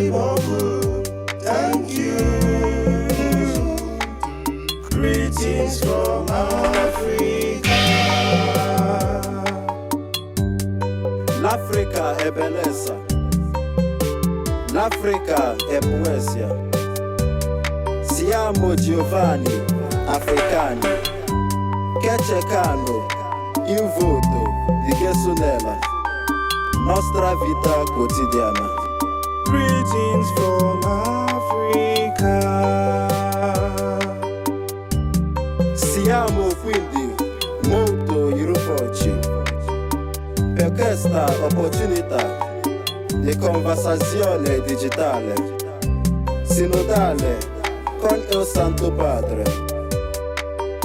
Merci beaucoup. Thank you. Greetings from Africa. L'Africa è bellezza, l'Africa è poesia. Siamo giovani africani che cercano il voto di Gesù nella nostra vita quotidiana. Greetings from Africa. Siamo quindi molto orgogliosi per questa opportunità di conversazione digitale, sinodale con il Santo Padre,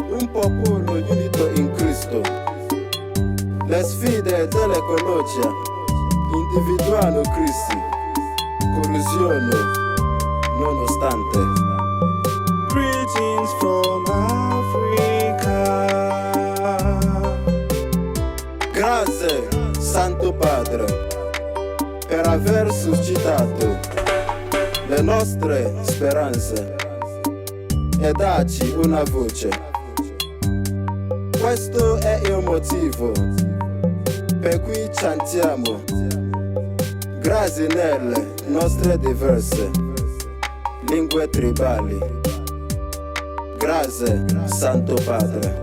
un popolo unito in Cristo. Le sfide dell'ecologia individuano crisi, corruzione nonostante. Greetings from Africa. Grazie, Santo Padre, per aver suscitato le nostre speranze e darci una voce. Questo è il motivo per cui cantiamo, grazie nelle nostre diverse lingue tribali. Grazie, Santo Padre.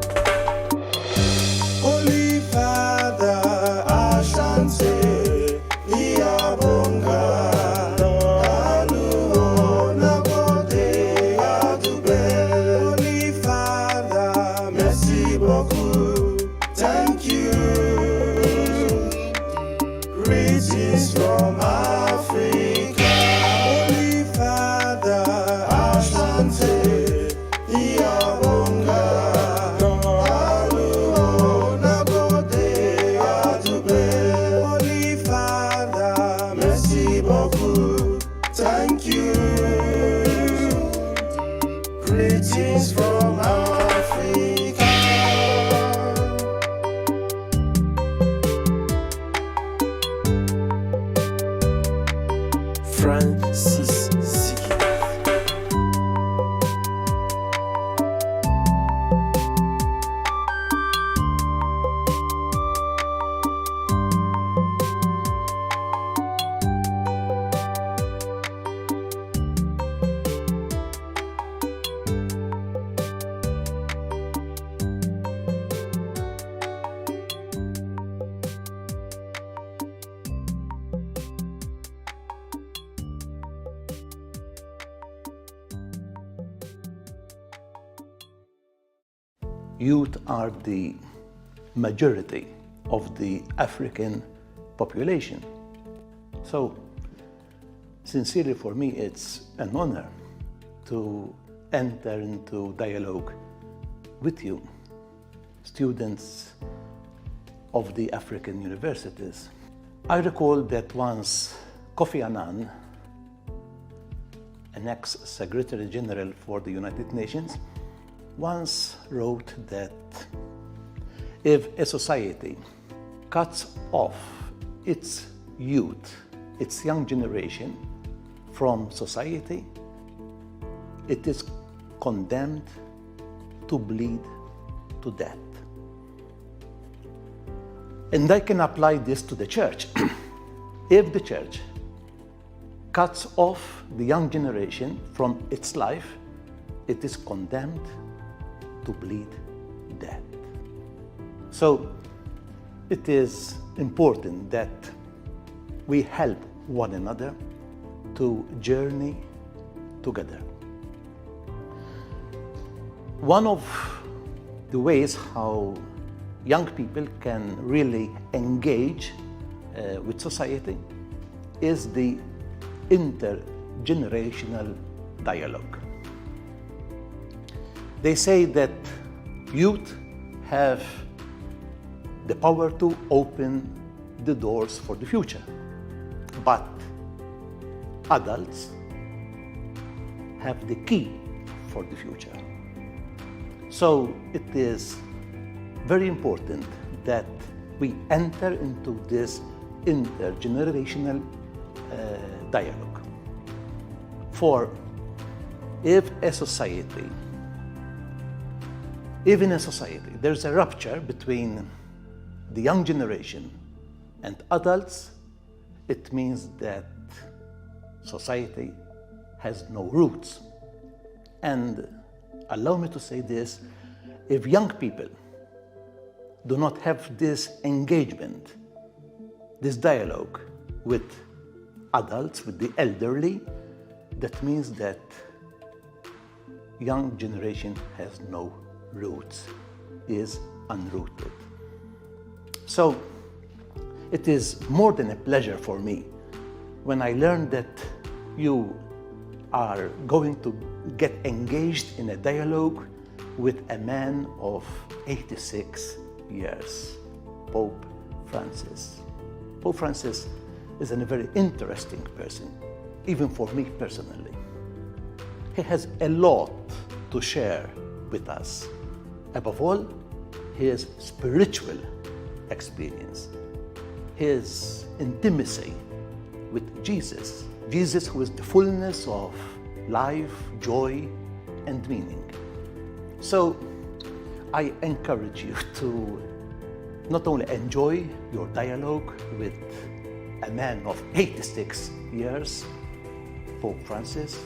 Holy Father, Ashanti, Iyabonga, Aluo, Nagode, Adube. Holy Father, merci beaucoup, thank you. Greetings from Africa. Holy Father, Ashanti, Iyabonga, Aluo, Nagode, Adube. Holy Father, merci beaucoup, thank you. Greetings from Africa. Francis Ziggy. Youth are the majority of the African population. So, sincerely for me, it's an honor to enter into dialogue with you, students of the African universities. I recall that once Kofi Annan, an ex-Secretary General for the United Nations, once wrote that if a society cuts off its youth, its young generation from society, it is condemned to bleed to death. And I can apply this to the church. If the church cuts off the young generation from its life, it is condemned to bleed death. So it is important that we help one another to journey together. One of the ways how young people can really engage with society is the intergenerational dialogue. They say that youth have the power to open the doors for the future, but adults have the key for the future. So it is very important that we enter into this intergenerational dialogue. For if a society, even in society, there's a rupture between the young generation and adults, it means that society has no roots. And allow me to say this, if young people do not have this engagement, this dialogue with adults, with the elderly, that means that young generation has no roots, is unrooted. So it is more than a pleasure for me when I learned that you are going to get engaged in a dialogue with a man of 86 years, Pope Francis. Pope Francis is a very interesting person, even for me personally. He has a lot to share with us. Above all, his spiritual experience, his intimacy with Jesus, Jesus who is the fullness of life, joy, and meaning. So I encourage you to not only enjoy your dialogue with a man of 86 years, Pope Francis,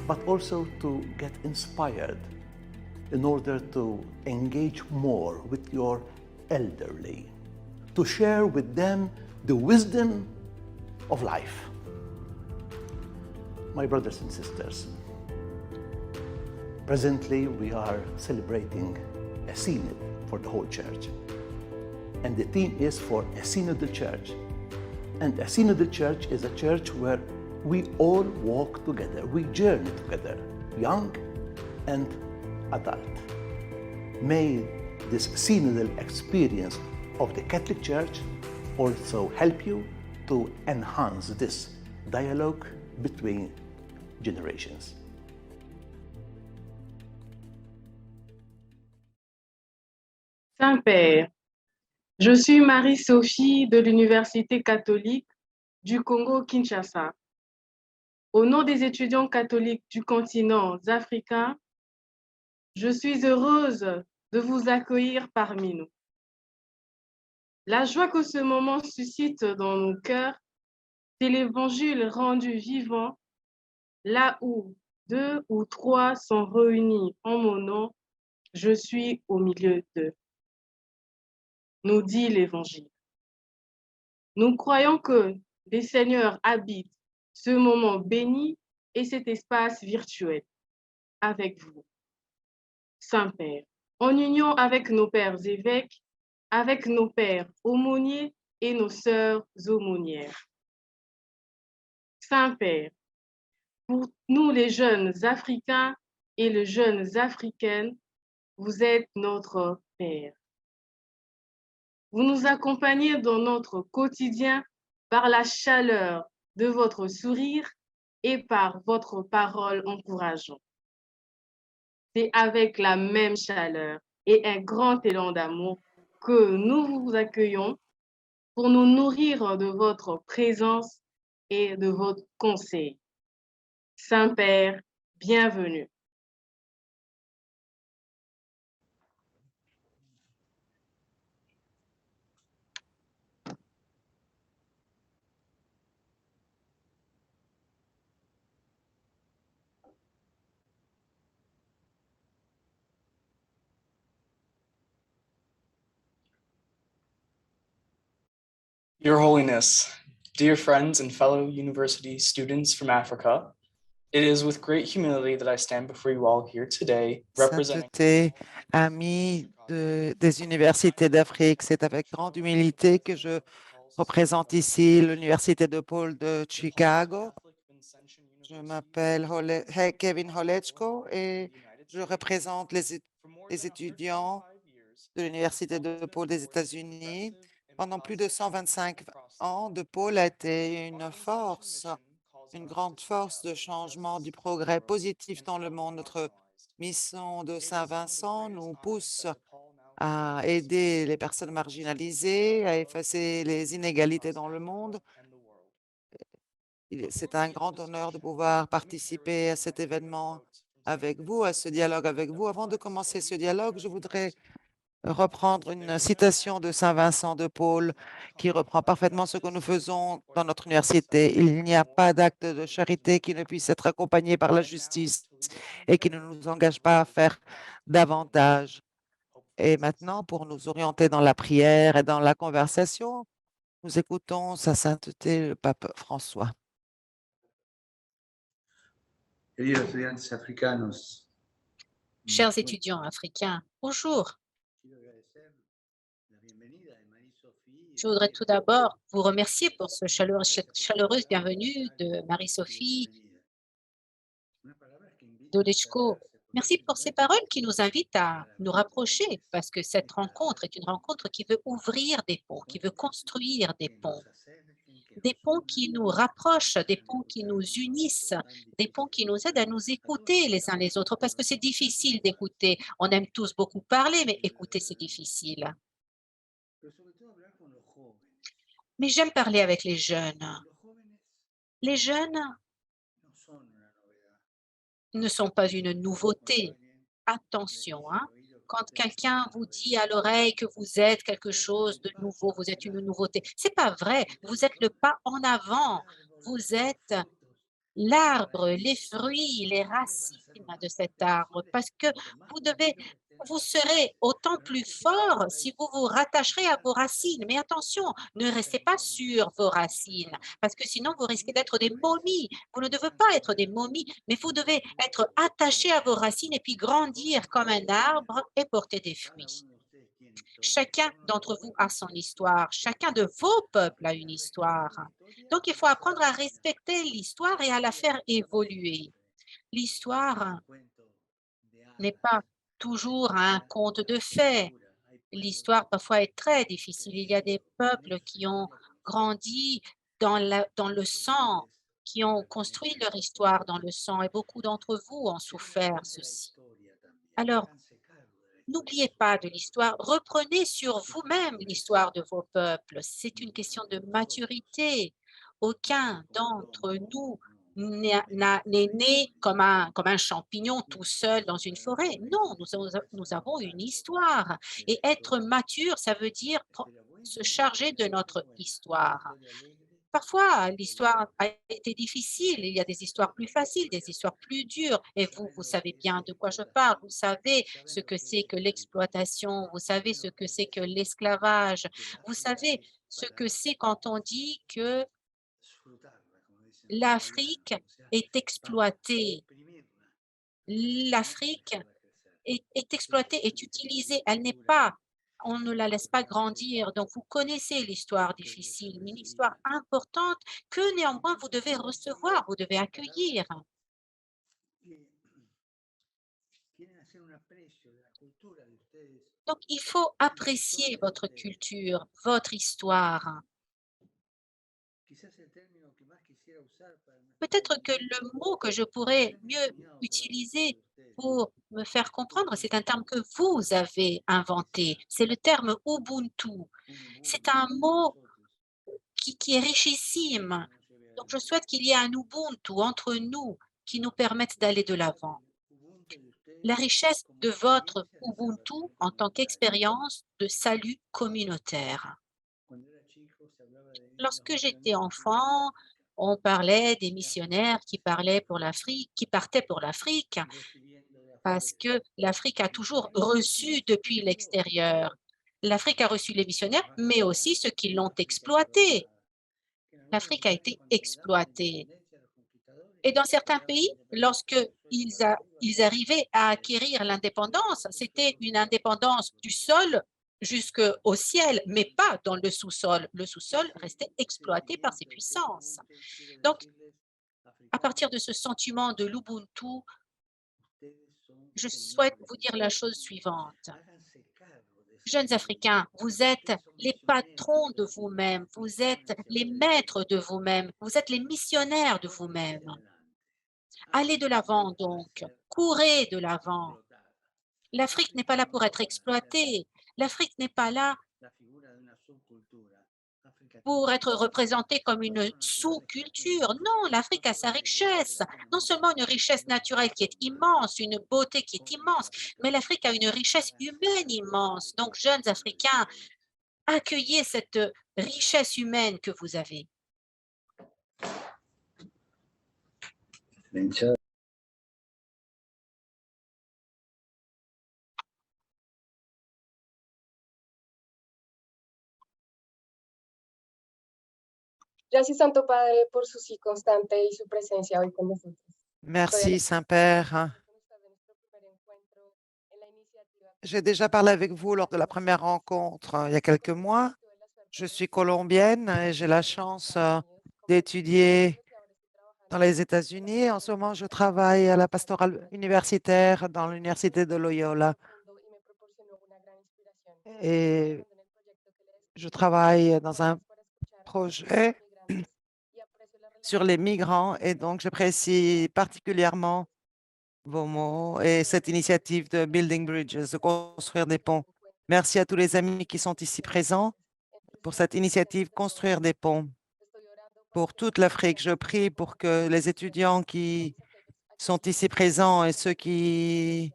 but also to get inspired in order to engage more with your elderly, to share with them the wisdom of life. My brothers and sisters, presently we are celebrating a synod for the whole church. And the theme is for a synodal church. And a synodal church is a church where we all walk together, we journey together, young and adult. May this synodal experience of the Catholic Church also help you to enhance this dialogue between generations. Saint-Père, je suis Marie-Sophie de l'Université catholique du Congo-Kinshasa. Au nom des étudiants catholiques du continent africain, je suis heureuse de vous accueillir parmi nous. La joie que ce moment suscite dans nos cœurs, c'est l'Évangile rendu vivant, là où 2 ou 3 sont réunis en mon nom, je suis au milieu d'eux, nous dit l'Évangile. Nous croyons que les Seigneurs habitent ce moment béni et cet espace virtuel avec vous. Saint-Père, en union avec nos pères évêques, avec nos pères aumôniers et nos sœurs aumônières. Saint-Père, pour nous les jeunes Africains et les jeunes Africaines, vous êtes notre Père. Vous nous accompagnez dans notre quotidien par la chaleur de votre sourire et par votre parole encourageante. C'est avec la même chaleur et un grand élan d'amour que nous vous accueillons pour nous nourrir de votre présence et de votre conseil. Saint-Père, bienvenue. Your Holiness, dear friends and fellow university students from Africa, it is with great humility that I stand before you all here today, representing Sainteté, amis des universités d'Afrique, c'est avec grande humilité que je représente ici l'Université de Paul de Chicago. Je m'appelle Kevin Holechko et je représente les étudiants de l'Université de Paul des États-Unis. Pendant plus de 125 ans, De Paul a été une grande force de changement du progrès positif dans le monde. Notre mission de Saint-Vincent nous pousse à aider les personnes marginalisées, à effacer les inégalités dans le monde C'est un grand honneur de pouvoir participer à cet événement avec vous, à ce dialogue avec vous. Avant de commencer ce dialogue, je voudrais reprendre une citation de Saint Vincent de Paul qui reprend parfaitement ce que nous faisons dans notre université. Il n'y a pas d'acte de charité qui ne puisse être accompagné par la justice et qui ne nous engage pas à faire davantage. Et maintenant, pour nous orienter dans la prière et dans la conversation, nous écoutons Sa Sainteté le Pape François. Queridos estudiantes africanos, Chers étudiants africains, bonjour. Je voudrais tout d'abord vous remercier pour ce chaleureuse bienvenue de Marie-Sophie Dolichko. Merci pour ces paroles qui nous invitent à nous rapprocher, parce que cette rencontre est une rencontre qui veut ouvrir des ponts, qui veut construire des ponts qui nous rapprochent, des ponts qui nous unissent, des ponts qui nous aident à nous écouter les uns les autres, parce que c'est difficile d'écouter. On aime tous beaucoup parler, mais écouter, c'est difficile. Mais j'aime parler avec les jeunes. Les jeunes ne sont pas une nouveauté. Attention, hein, quand quelqu'un vous dit à l'oreille que vous êtes quelque chose de nouveau, vous êtes une nouveauté, c'est pas vrai. Vous êtes le pas en avant. Vous êtes l'arbre, les fruits, les racines de cet arbre, parce que vous serez autant plus fort si vous vous rattacherez à vos racines. Mais attention, ne restez pas sur vos racines, parce que sinon vous risquez d'être des momies. Vous ne devez pas être des momies, mais vous devez être attachés à vos racines et puis grandir comme un arbre et porter des fruits. Chacun d'entre vous a son histoire, chacun de vos peuples a une histoire. Donc, il faut apprendre à respecter l'histoire et à la faire évoluer. L'histoire n'est pas toujours un conte de fées. L'histoire parfois est très difficile. Il y a des peuples qui ont grandi dans le sang, qui ont construit leur histoire dans le sang, et beaucoup d'entre vous ont souffert ceci. Alors, n'oubliez pas de l'histoire, reprenez sur vous-même l'histoire de vos peuples. C'est une question de maturité. Aucun d'entre nous n'est né comme un champignon tout seul dans une forêt. Non, nous avons une histoire. Et être mature, ça veut dire se charger de notre histoire. Parfois, l'histoire a été difficile, il y a des histoires plus faciles, des histoires plus dures, et vous savez bien de quoi je parle, vous savez ce que c'est que l'exploitation, vous savez ce que c'est que l'esclavage, vous savez ce que c'est quand on dit que l'Afrique est exploitée. L'Afrique est exploitée, est utilisée, elle n'est pas, on ne la laisse pas grandir. Donc, vous connaissez l'histoire difficile, mais une histoire importante que néanmoins vous devez recevoir, vous devez accueillir. Donc, il faut apprécier votre culture, votre histoire. Peut-être que le mot que je pourrais mieux utiliser pour me faire comprendre, c'est un terme que vous avez inventé. C'est le terme Ubuntu. C'est un mot qui est richissime. Donc, je souhaite qu'il y ait un Ubuntu entre nous qui nous permette d'aller de l'avant. La richesse de votre Ubuntu en tant qu'expérience de salut communautaire. Lorsque j'étais enfant, on parlait des missionnaires qui partaient pour l'Afrique, parce que l'Afrique a toujours reçu depuis l'extérieur. L'Afrique a reçu les missionnaires, mais aussi ceux qui l'ont exploité. L'Afrique a été exploitée. Et dans certains pays, lorsqu'ils arrivaient à acquérir l'indépendance, c'était une indépendance du sol jusqu'au ciel, mais pas dans le sous-sol. Le sous-sol restait exploité par ces puissances. Donc, à partir de ce sentiment de l'Ubuntu, je souhaite vous dire la chose suivante. Jeunes Africains, vous êtes les patrons de vous-même, vous êtes les maîtres de vous-même, vous êtes les missionnaires de vous-même. Allez de l'avant donc, courez de l'avant. L'Afrique n'est pas là pour être exploitée, l'Afrique n'est pas là pour être représentée comme une sous-culture. Non, l'Afrique a sa richesse, non seulement une richesse naturelle qui est immense, une beauté qui est immense, mais l'Afrique a une richesse humaine immense. Donc, jeunes Africains, accueillez cette richesse humaine que vous avez. Gracias, Santo Padre, por su sí constante y su presencia hoy con nosotros. Merci, Saint-Père. J'ai déjà parlé avec vous lors de la première rencontre il y a quelques mois. Je suis colombienne et j'ai la chance d'étudier dans les États-Unis. En ce moment, je travaille à la pastorale universitaire dans l'université de Loyola et je travaille dans un projet sur les migrants et donc j'apprécie particulièrement vos mots et cette initiative de Building Bridges, de construire des ponts. Merci à tous les amis qui sont ici présents pour cette initiative Construire des ponts. Pour toute l'Afrique, je prie pour que les étudiants qui sont ici présents et ceux qui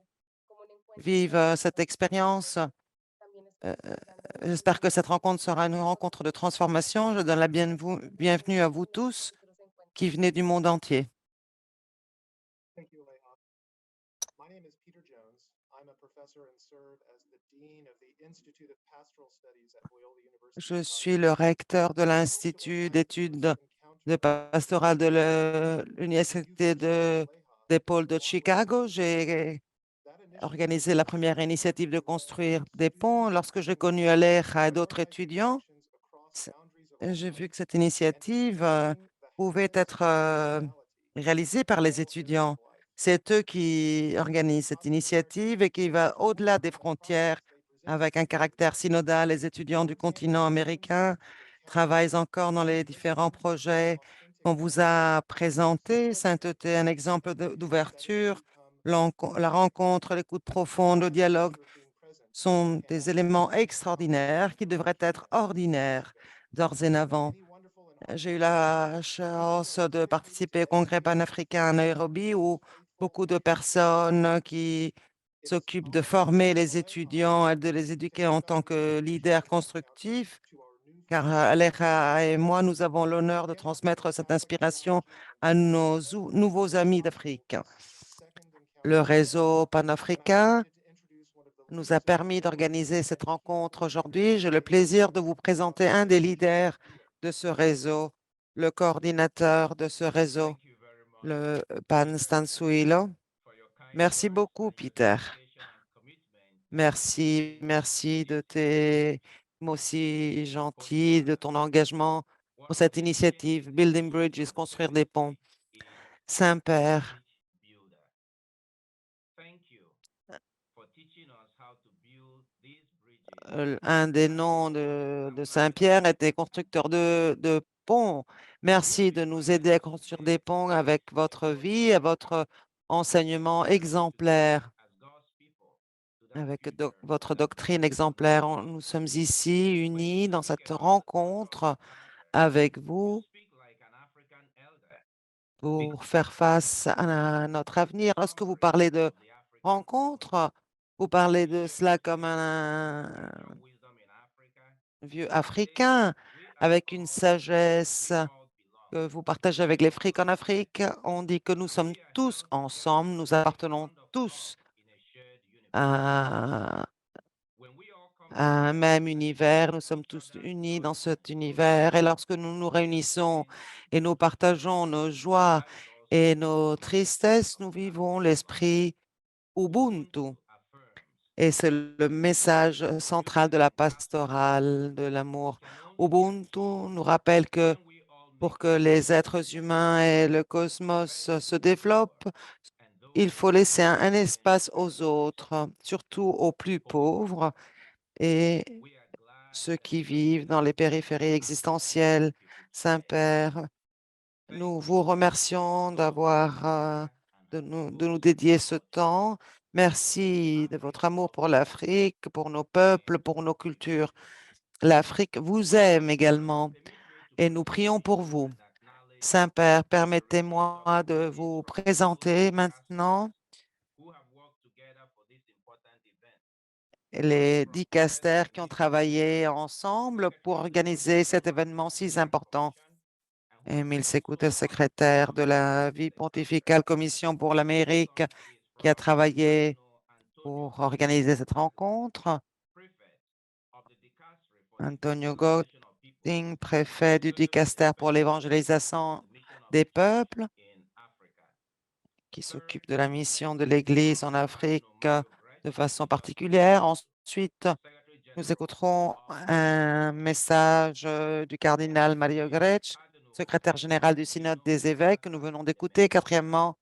vivent cette expérience, j'espère que cette rencontre sera une rencontre de transformation. Je donne la bienvenue à vous tous qui venez du monde entier. Je suis le recteur de l'Institut d'études de pastoral de l'Université des pôles de Chicago. J'ai organisé la première initiative de construire des ponts. Lorsque j'ai connu Aleja et d'autres étudiants, j'ai vu que cette initiative pouvait être réalisée par les étudiants. C'est eux qui organisent cette initiative et qui va au-delà des frontières avec un caractère synodal. Les étudiants du continent américain travaillent encore dans les différents projets qu'on vous a présentés. Sainteté, un exemple d'ouverture, la rencontre, l'écoute profonde, le dialogue sont des éléments extraordinaires qui devraient être ordinaires dorénavant. J'ai eu la chance de participer au congrès panafricain à Nairobi où beaucoup de personnes qui s'occupent de former les étudiants et de les éduquer en tant que leaders constructifs, car Aleja et moi, nous avons l'honneur de transmettre cette inspiration à nos nouveaux amis d'Afrique. Le réseau panafricain nous a permis d'organiser cette rencontre aujourd'hui. J'ai le plaisir de vous présenter un des leaders de ce réseau, le coordinateur de ce réseau, le Pan Stansuilo. Merci beaucoup, Peter. Merci de tes mots si gentils, de ton engagement pour cette initiative Building Bridges, construire des ponts. Saint-Père, un des noms de Saint-Pierre était constructeur de ponts. Merci de nous aider à construire des ponts avec votre vie et votre enseignement exemplaire, avec votre doctrine exemplaire. Nous sommes ici unis dans cette rencontre avec vous pour faire face à notre avenir. Lorsque vous parlez de rencontre, vous parlez de cela comme un vieux africain avec une sagesse que vous partagez avec les frics en Afrique. On dit que nous sommes tous ensemble, nous appartenons tous à un même univers, nous sommes tous unis dans cet univers. Et lorsque nous nous réunissons et nous partageons nos joies et nos tristesses, nous vivons l'esprit Ubuntu. Et c'est le message central de la pastorale de l'amour. Ubuntu nous rappelle que pour que les êtres humains et le cosmos se développent, il faut laisser un espace aux autres, surtout aux plus pauvres et ceux qui vivent dans les périphéries existentielles. Saint-Père, nous vous remercions de nous dédier ce temps. Merci de votre amour pour l'Afrique, pour nos peuples, pour nos cultures. L'Afrique vous aime également. et nous prions pour vous. Saint-Père, permettez-moi de vous présenter maintenant les dicastères qui ont travaillé ensemble pour organiser cet événement si important. Émile Sécouté, secrétaire de la vie pontificale Commission pour l'Amérique, qui a travaillé pour organiser cette rencontre. Antonio Gotting, préfet du dicaster pour l'évangélisation des peuples, qui s'occupe de la mission de l'Église en Afrique de façon particulière. Ensuite, nous écouterons un message du cardinal Mario Grech, secrétaire général du Synode des évêques, que nous venons d'écouter. Quatrièmement,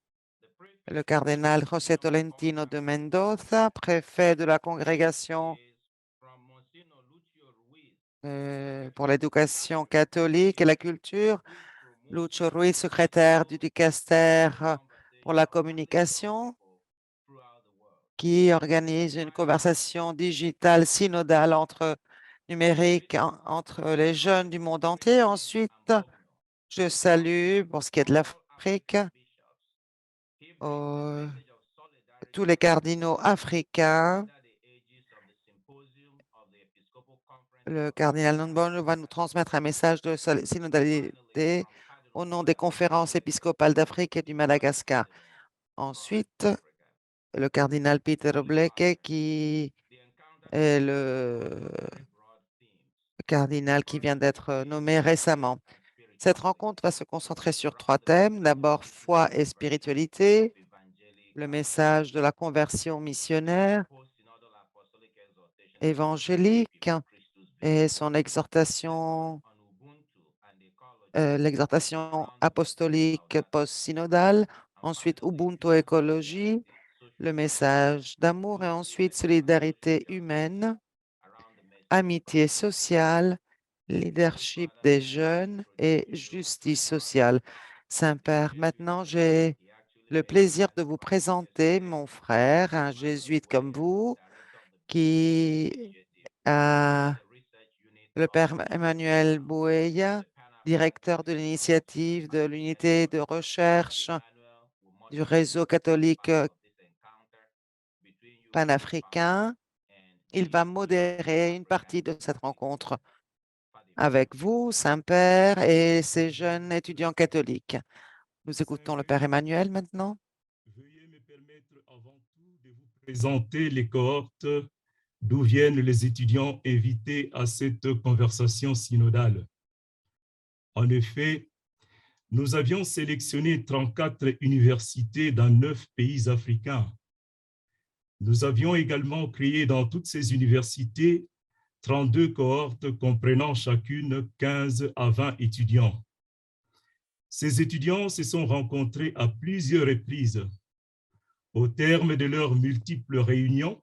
le cardinal José Tolentino de Mendoza, préfet de la congrégation pour l'éducation catholique et la culture. Lucho Ruiz, secrétaire du dicaster pour la communication, qui organise une conversation digitale synodale numérique entre les jeunes du monde entier. Ensuite, je salue, pour ce qui est de l'Afrique, tous les cardinaux africains. Le cardinal Nonbon va nous transmettre un message de synodalité au nom des conférences épiscopales d'Afrique et du Madagascar. Ensuite, le cardinal Peter Obleke, qui est le cardinal qui vient d'être nommé récemment. Cette rencontre va se concentrer sur 3 thèmes. D'abord, foi et spiritualité, le message de la conversion missionnaire évangélique et son exhortation, l'exhortation apostolique post-synodale. Ensuite, Ubuntu écologie, le message d'amour et ensuite solidarité humaine, amitié sociale, leadership des jeunes et justice sociale. Saint-Père, maintenant j'ai le plaisir de vous présenter mon frère, un jésuite comme vous, qui a le père Emmanuel Boueya, directeur de l'initiative de l'unité de recherche du réseau catholique panafricain. Il va modérer une partie de cette rencontre avec vous, Saint-Père, et ces jeunes étudiants catholiques. Nous écoutons le père Emmanuel maintenant. Veuillez me permettre avant tout de vous présenter les cohortes d'où viennent les étudiants invités à cette conversation synodale. En effet, nous avions sélectionné 34 universités dans 9 pays africains. Nous avions également créé dans toutes ces universités 32 cohortes comprenant chacune 15 à 20 étudiants. Ces étudiants se sont rencontrés à plusieurs reprises. Au terme de leurs multiples réunions,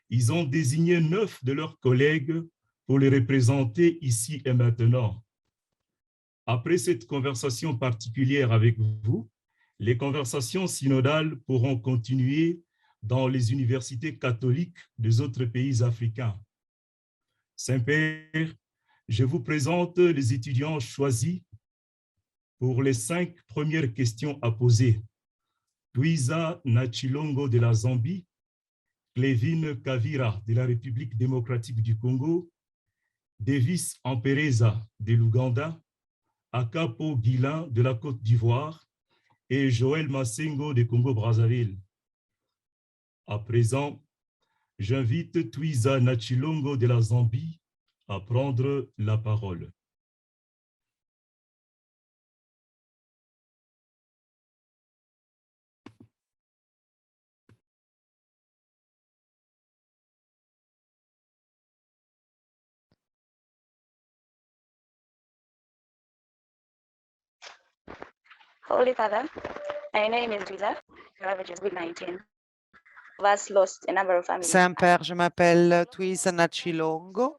ils ont désigné 9 de leurs collègues pour les représenter ici et maintenant. Après cette conversation particulière avec vous, les conversations synodales pourront continuer dans les universités catholiques des autres pays africains. Saint-Père, je vous présente les étudiants choisis pour les 5 premières questions à poser. Twiza Nachilongo de la Zambie, Clévine Kavira de la République démocratique du Congo, Davis Ampereza de l'Ouganda, Akapo Guilin de la Côte d'Ivoire et Joël Massengo de Congo-Brazzaville. À présent, j'invite Twiza Nachilongo de la Zambie à prendre la parole. Holy Father, my name is Twiza, ravages COVID-19. Was lost a number of families. Saint-Père, je m'appelle Twiza Nachilongo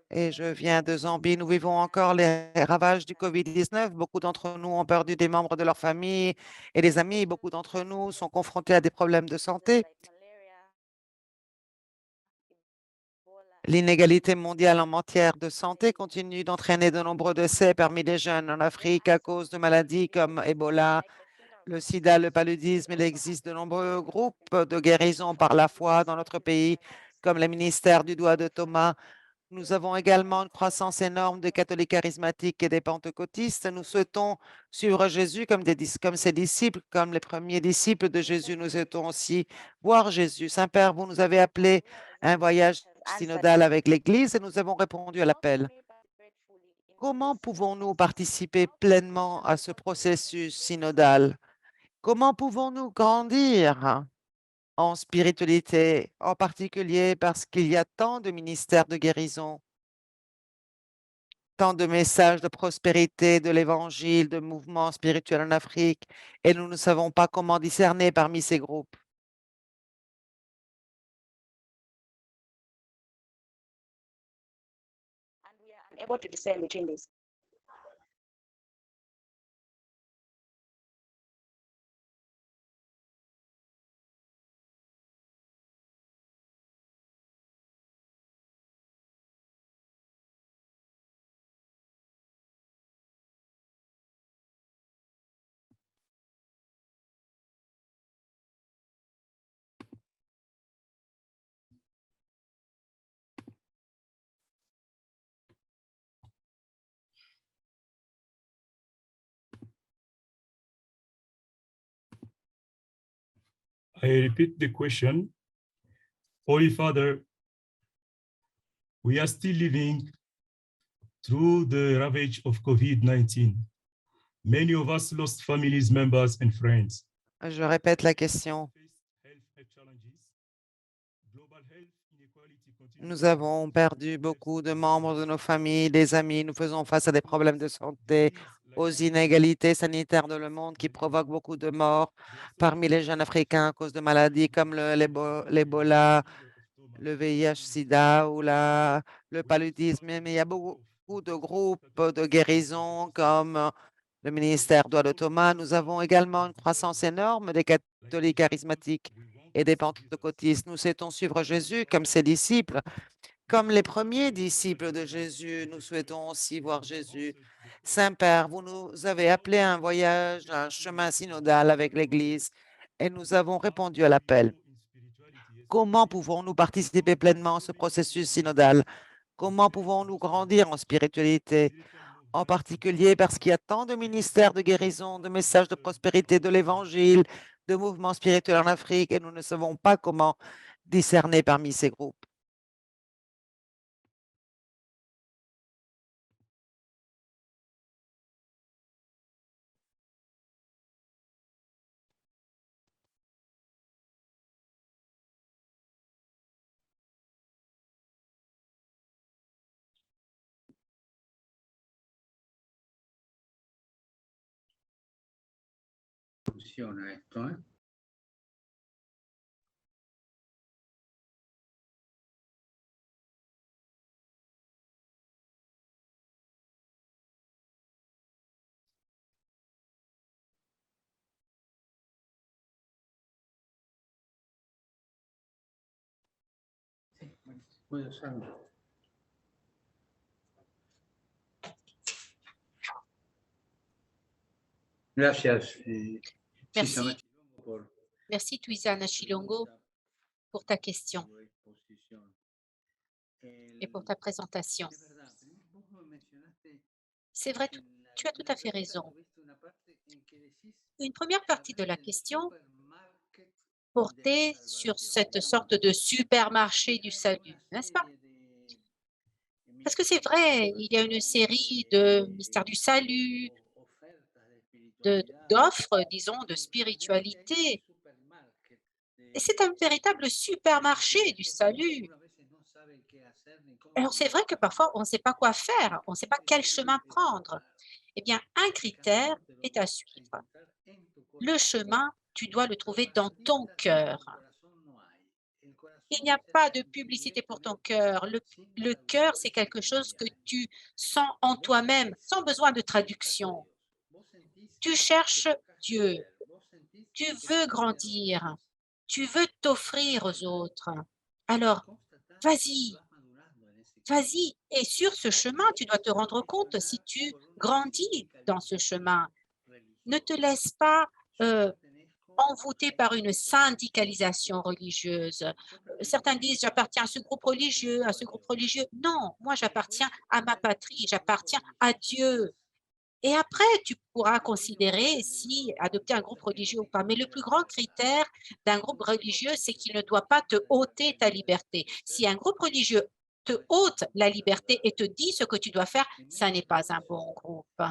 et je viens de Zambie. Nous vivons encore les ravages du COVID-19. Beaucoup d'entre nous ont perdu des membres de leur famille et des amis. Beaucoup d'entre nous sont confrontés à des problèmes de santé. L'inégalité mondiale en matière de santé continue d'entraîner de nombreux décès parmi les jeunes en Afrique à cause de maladies comme Ebola, le sida, le paludisme. Il existe de nombreux groupes de guérison par la foi dans notre pays, comme le ministère du doigt de Thomas. Nous avons également une croissance énorme de catholiques charismatiques et des pentecôtistes. Nous souhaitons suivre Jésus comme ses disciples, comme les premiers disciples de Jésus. Nous souhaitons aussi voir Jésus. Saint-Père, vous nous avez appelés à un voyage synodal avec l'Église et nous avons répondu à l'appel. Comment pouvons-nous participer pleinement à ce processus synodal? Comment pouvons-nous grandir en spiritualité, en particulier parce qu'il y a tant de ministères de guérison, tant de messages de prospérité, de l'Évangile, de mouvements spirituels en Afrique, et nous ne savons pas comment discerner parmi ces groupes. Able to discern between these. I repeat the question. Holy Father, we are still living through the ravage of COVID-19. Many of us lost families, members, and friends. Je répète la question. Nous avons perdu beaucoup de membres de nos familles, des amis. Nous faisons face à des problèmes de santé, aux inégalités sanitaires de le monde qui provoquent beaucoup de morts parmi les jeunes Africains à cause de maladies comme l'Ebola, le VIH-Sida ou le paludisme. Mais il y a beaucoup de groupes de guérison comme le ministère Doigt de Thomas. Nous avons également une croissance énorme des catholiques charismatiques et des pentecôtistes. Nous souhaitons suivre Jésus comme ses disciples. Comme les premiers disciples de Jésus, nous souhaitons aussi voir Jésus. Saint-Père, vous nous avez appelés à un voyage, à un chemin synodal avec l'Église et nous avons répondu à l'appel. Comment pouvons-nous participer pleinement à ce processus synodal? Comment pouvons-nous grandir en spiritualité? En particulier parce qu'il y a tant de ministères de guérison, de messages de prospérité, de l'Évangile, de mouvements spirituels en Afrique et nous ne savons pas comment discerner parmi ces groupes. Funciona esto, ¿eh? Sí, voy a usarlo. Gracias. Merci. Merci, Tuisana Chilongo, pour ta question et pour ta présentation. C'est vrai, tu as tout à fait raison. Une première partie de la question portait sur cette sorte de supermarché du salut, n'est-ce pas? Parce que c'est vrai, il y a une série de mystères du salut, d'offres, disons, de spiritualité. Et c'est un véritable supermarché du salut. Alors c'est vrai que parfois on ne sait pas quoi faire, on ne sait pas quel chemin prendre. Eh bien, un critère est à suivre. Le chemin, tu dois le trouver dans ton cœur. Il n'y a pas de publicité pour ton cœur. Le cœur, c'est quelque chose que tu sens en toi-même, sans besoin de traduction. Tu cherches Dieu. Tu veux grandir. Tu veux t'offrir aux autres. Alors, vas-y, vas-y. Et sur ce chemin, tu dois te rendre compte si tu grandis dans ce chemin. Ne te laisse pas envoûté par une syndicalisation religieuse. Certains disent, j'appartiens à ce groupe religieux, à ce groupe religieux. Non, moi, j'appartiens à ma patrie, j'appartiens à Dieu. Et après, tu pourras considérer si adopter un groupe religieux ou pas. Mais le plus grand critère d'un groupe religieux, c'est qu'il ne doit pas te ôter ta liberté. Si un groupe religieux te ôte la liberté et te dit ce que tu dois faire, ça n'est pas un bon groupe.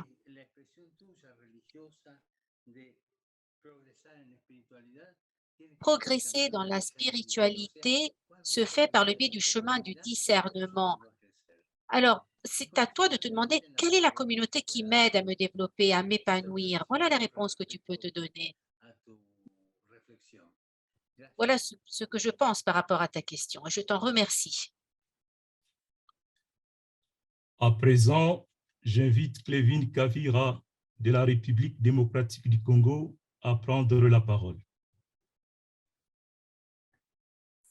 Progresser dans la spiritualité se fait par le biais du chemin du discernement. Alors, c'est à toi de te demander quelle est la communauté qui m'aide à me développer, à m'épanouir. Voilà la réponse que tu peux te donner. Voilà ce que je pense par rapport à ta question. Je t'en remercie. À présent, j'invite Clévin Kavira de la République démocratique du Congo à prendre la parole.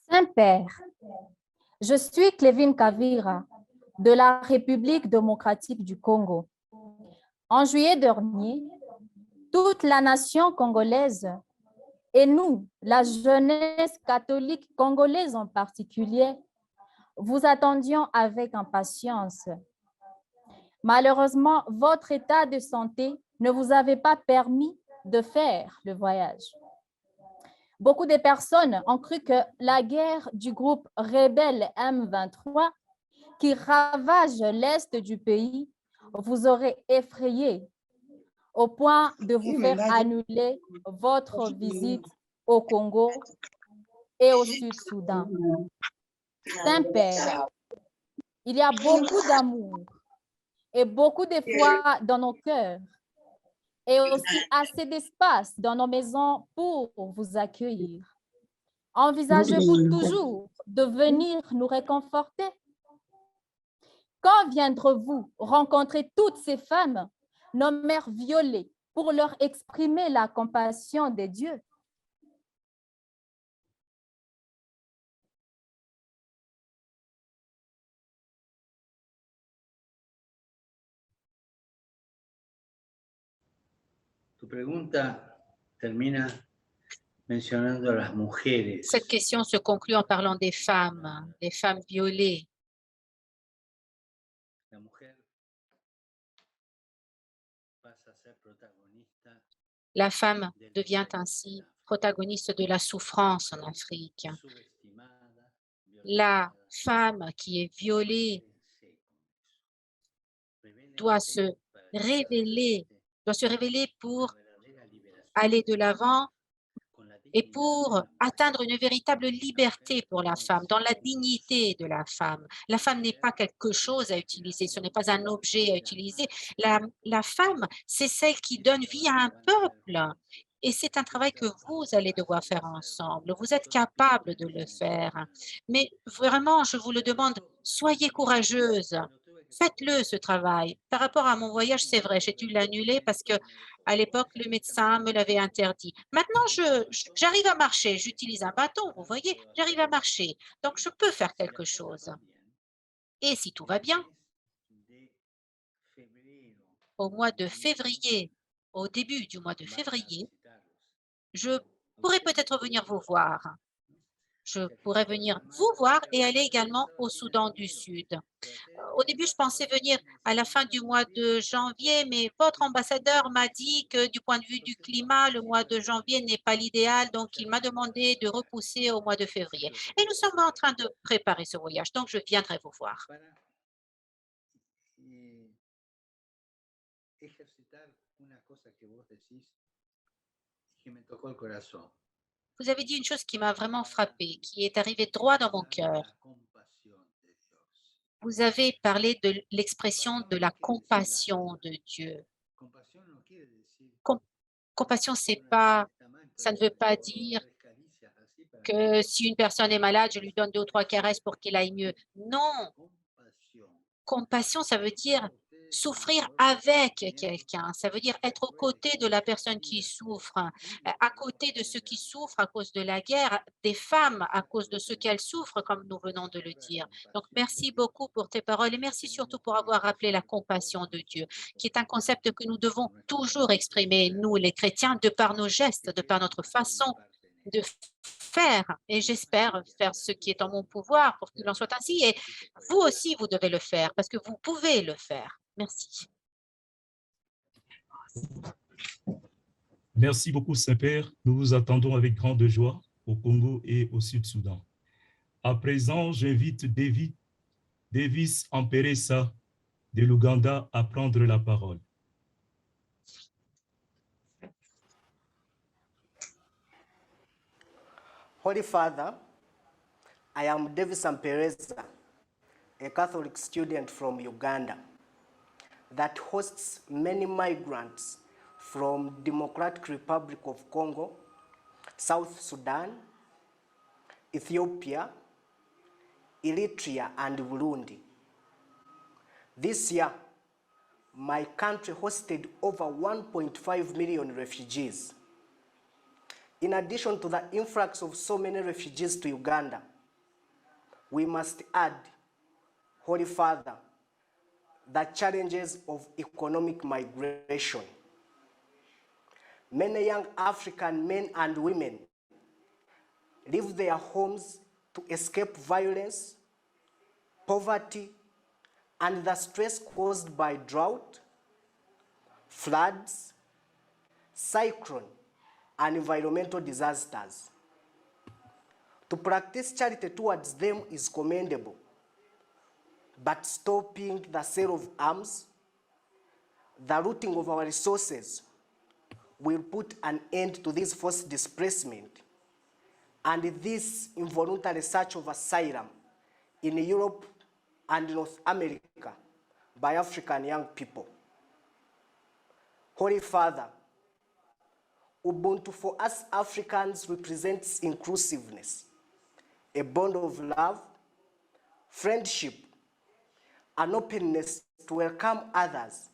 Saint-Père, je suis Clévin Kavira de la République démocratique du Congo. En juillet dernier, toute la nation congolaise et nous, la jeunesse catholique congolaise en particulier, vous attendions avec impatience. Malheureusement, votre état de santé ne vous avait pas permis de faire le voyage. Beaucoup de personnes ont cru que la guerre du groupe rebelle M23 qui ravage l'est du pays vous aurait effrayé au point de vous faire annuler votre visite au Congo et au Sud-Soudan. Saint-Père, il y a beaucoup d'amour et beaucoup de foi dans nos cœurs et aussi assez d'espace dans nos maisons pour vous accueillir. Envisagez-vous toujours de venir nous réconforter? Quand viendrez-vous rencontrer toutes ces femmes, nos mères violées, pour leur exprimer la compassion de Dieu? Tu pregunta termina mencionando a las mujeres. Cette question se conclut en parlant des femmes violées. La mujer pasa a ser protagonista. La femme devient ainsi protagoniste de la souffrance en Afrique. La femme qui est violée doit se révéler pour aller de l'avant et pour atteindre une véritable liberté pour la femme, dans la dignité de la femme. La femme n'est pas quelque chose à utiliser, ce n'est pas un objet à utiliser. La femme, c'est celle qui donne vie à un peuple. Et c'est un travail que vous allez devoir faire ensemble. Vous êtes capable de le faire. Mais vraiment, je vous le demande, soyez courageuse. Faites-le, ce travail. Par rapport à mon voyage, c'est vrai, j'ai dû l'annuler parce que à l'époque, le médecin me l'avait interdit. Maintenant, j'arrive à marcher. J'utilise un bâton, vous voyez, j'arrive à marcher. Donc, je peux faire quelque chose. Et si tout va bien, au mois de février, au début du mois de février, je pourrais peut-être venir vous voir. Je pourrais venir vous voir et aller également au Soudan du Sud. Au début, je pensais venir à la fin du mois de janvier, mais votre ambassadeur m'a dit que du point de vue du climat, le mois de janvier n'est pas l'idéal, donc il m'a demandé de repousser au mois de février. Et nous sommes en train de préparer ce voyage, donc je viendrai vous voir. Vous avez dit une chose qui m'a vraiment frappée, qui est arrivée droit dans mon cœur. Vous avez parlé de l'expression de la compassion de Dieu. Compassion, ça ne veut pas dire que si une personne est malade, je lui donne 2 ou 3 caresses pour qu'elle aille mieux. Non. Compassion, ça veut dire souffrir avec quelqu'un. Ça veut dire être aux côtés de la personne qui souffre, à côté de ceux qui souffrent à cause de la guerre, des femmes à cause de ce qu'elles souffrent, comme nous venons de le dire. Donc, merci beaucoup pour tes paroles et merci surtout pour avoir rappelé la compassion de Dieu, qui est un concept que nous devons toujours exprimer, nous les chrétiens, de par nos gestes, de par notre façon de faire. Et j'espère faire ce qui est en mon pouvoir pour qu'il en soit ainsi. Et vous aussi, vous devez le faire parce que vous pouvez le faire. Merci. Merci beaucoup, Saint-Père. Nous vous attendons avec grande joie au Congo et au Sud-Soudan. À présent, j'invite Davis Amperesa de l'Ouganda à prendre la parole. Holy Father, I am Davis Amperesa, a Catholic student from Uganda that hosts many migrants from Democratic Republic of Congo, South Sudan, Ethiopia, Eritrea, and Burundi. This year, my country hosted over 1.5 million refugees. In addition to the influx of so many refugees to Uganda, we must add, Holy Father, the challenges of economic migration. Many young African men and women leave their homes to escape violence, poverty, and the stress caused by drought, floods, cyclone, and environmental disasters. To practice charity towards them is commendable, but stopping the sale of arms, the looting of our resources, will put an end to this forced displacement and this involuntary search of asylum in Europe and North America by African young people. Holy Father, Ubuntu for us Africans represents inclusiveness, a bond of love, friendship, an openness to welcome others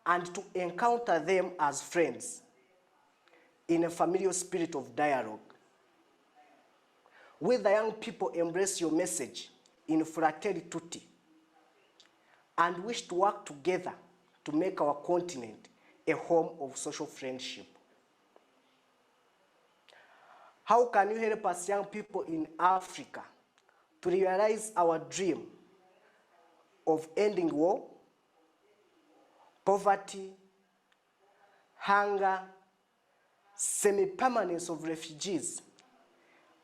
and to encounter them as friends in a familiar spirit of dialogue. We, the young people, embrace your message in Fratelli Tutti and wish to work together to make our continent a home of social friendship. How can you help us young people in Africa to realize our dream of ending war, poverty, hunger, semi-permanence of refugees,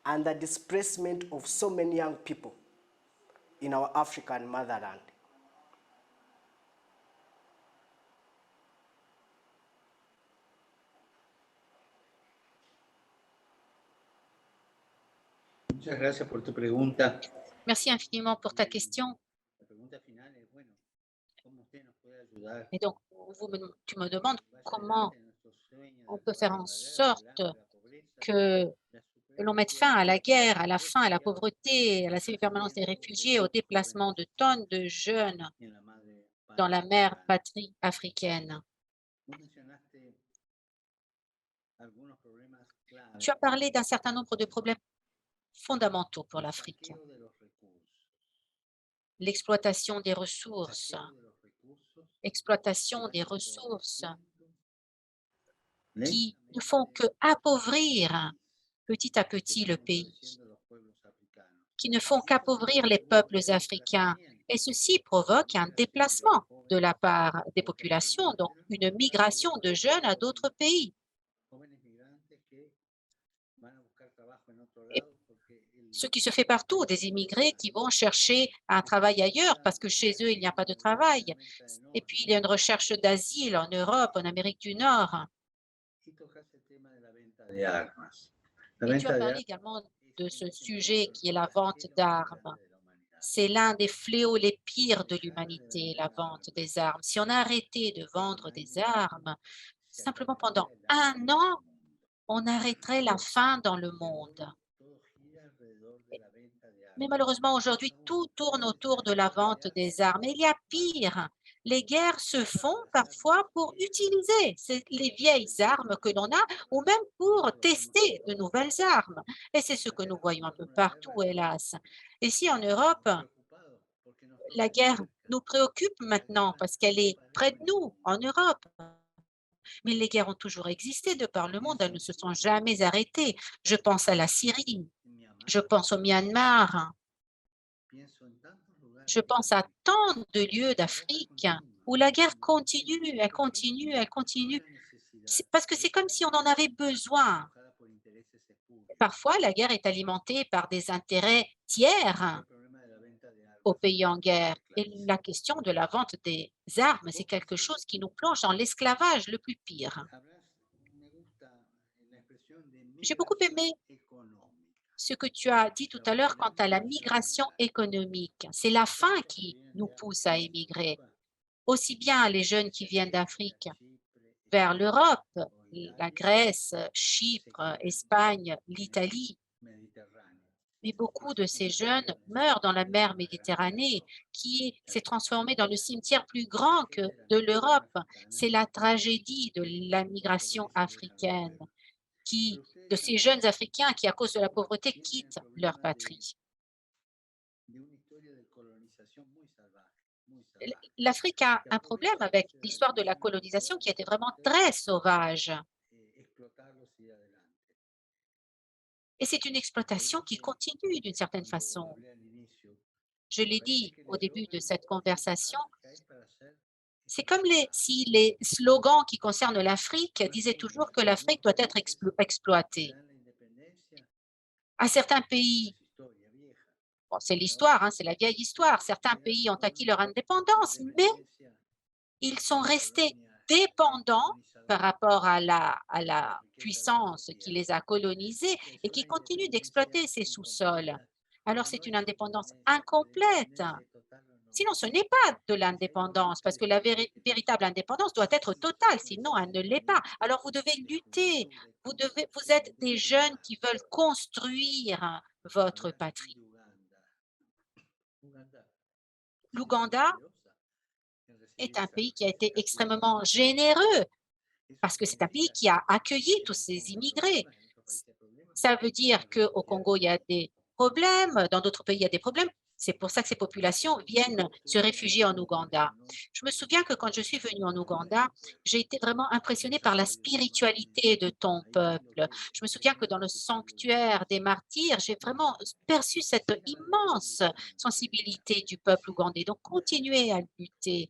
and the displacement of so many young people in our African motherland? Muchas gracias por tu pregunta. Merci infiniment pour ta question. La pregunta final es, bueno, ¿cómo usted nos puede ayudar? Et donc, tu me demandes comment on peut faire en sorte que l'on mette fin à la guerre, à la faim, à la pauvreté, à la semi-permanence des réfugiés, au déplacement de tonnes de jeunes dans la mère patrie africaine. Tu as parlé d'un certain nombre de problèmes fondamentaux pour l'Afrique. L'exploitation des ressources, qui ne font que appauvrir petit à petit le pays, qui ne font qu'appauvrir les peuples africains. Et ceci provoque un déplacement de la part des populations, donc une migration de jeunes à d'autres pays. Et ce qui se fait partout, des immigrés qui vont chercher un travail ailleurs parce que chez eux, il n'y a pas de travail. Et puis, il y a une recherche d'asile en Europe, en Amérique du Nord. Et tu as parlé également de ce sujet qui est la vente d'armes. C'est l'un des fléaux les pires de l'humanité, la vente des armes. Si on arrêtait de vendre des armes, simplement pendant 1 an, on arrêterait la faim dans le monde. Mais malheureusement, aujourd'hui, tout tourne autour de la vente des armes. Et il y a pire, Les guerres se font parfois pour utiliser les vieilles armes que l'on a ou même pour tester de nouvelles armes. Et c'est ce que nous voyons un peu partout, hélas. Ici en Europe, la guerre nous préoccupe maintenant parce qu'elle est près de nous, en Europe. Mais les guerres ont toujours existé de par le monde, elles ne se sont jamais arrêtées. Je pense à la Syrie, je pense au Myanmar, je pense à tant de lieux d'Afrique où la guerre continue, elle continue, elle continue. Parce que c'est comme si on en avait besoin. Parfois, la guerre est alimentée par des intérêts tiers aux pays en guerre. Et la question de la vente des armes, c'est quelque chose qui nous plonge dans l'esclavage le plus pire. J'ai beaucoup aimé ce que tu as dit tout à l'heure quant à la migration économique. C'est la faim qui nous pousse à émigrer. Aussi bien les jeunes qui viennent d'Afrique vers l'Europe, la Grèce, Chypre, Espagne, l'Italie. Mais beaucoup de ces jeunes meurent dans la mer Méditerranée, qui s'est transformée dans le cimetière plus grand que de l'Europe. C'est la tragédie de la migration africaine, de ces jeunes Africains qui, à cause de la pauvreté, quittent leur patrie. L'Afrique a un problème avec l'histoire de la colonisation qui était vraiment très sauvage. Et c'est une exploitation qui continue d'une certaine façon. Je l'ai dit au début de cette conversation, c'est comme si les slogans qui concernent l'Afrique disaient toujours que l'Afrique doit être exploitée. À certains pays, bon, c'est l'histoire, hein, c'est la vieille histoire, certains pays ont acquis leur indépendance, mais ils sont restés dépendants par rapport à la puissance qui les a colonisés et qui continue d'exploiter ces sous-sols. Alors, c'est une indépendance incomplète. Sinon, ce n'est pas de l'indépendance, parce que la véritable indépendance doit être totale, sinon elle ne l'est pas. Alors, vous devez lutter. Vous êtes des jeunes qui veulent construire votre patrie. L'Ouganda est un pays qui a été extrêmement généreux parce que c'est un pays qui a accueilli tous ces immigrés. Ça veut dire qu'au Congo, il y a des problèmes, dans d'autres pays, il y a des problèmes. C'est pour ça que ces populations viennent se réfugier en Ouganda. Je me souviens que quand je suis venue en Ouganda, j'ai été vraiment impressionnée par la spiritualité de ton peuple. Je me souviens que dans le sanctuaire des martyrs, j'ai vraiment perçu cette immense sensibilité du peuple ougandais. Donc, continuez à lutter.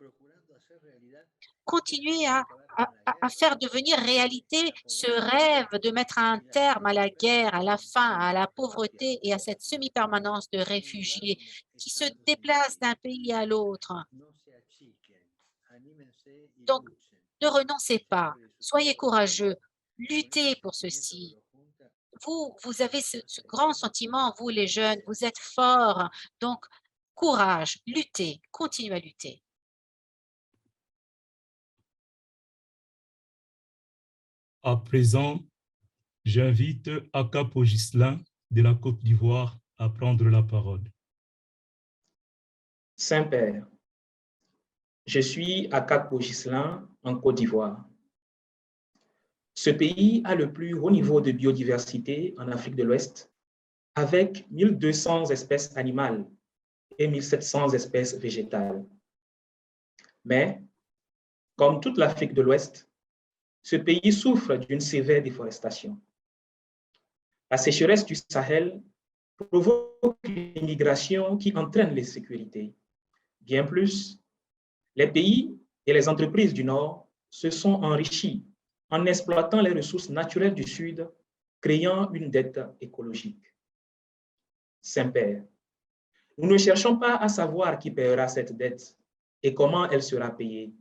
Continuez à faire devenir réalité ce rêve de mettre un terme à la guerre, à la faim, à la pauvreté et à cette semi-permanence de réfugiés qui se déplacent d'un pays à l'autre. Donc, ne renoncez pas, soyez courageux, luttez pour ceci. Vous avez ce grand sentiment, vous les jeunes, vous êtes forts, donc courage, luttez, continuez à lutter. À présent, j'invite Akapo Ghislain de la Côte d'Ivoire à prendre la parole. Saint-Père, je suis Akapo Ghislain en Côte d'Ivoire. Ce pays a le plus haut niveau de biodiversité en Afrique de l'Ouest, avec 1200 espèces animales et 1700 espèces végétales. Mais, comme toute l'Afrique de l'Ouest, ce pays souffre d'une sévère déforestation. La sécheresse du Sahel provoque l'immigration qui entraîne l'insécurité. Bien plus, les pays et les entreprises du Nord se sont enrichis en exploitant les ressources naturelles du Sud, créant une dette écologique. Saint-Père, nous ne cherchons pas à savoir qui paiera cette dette et comment elle sera payée.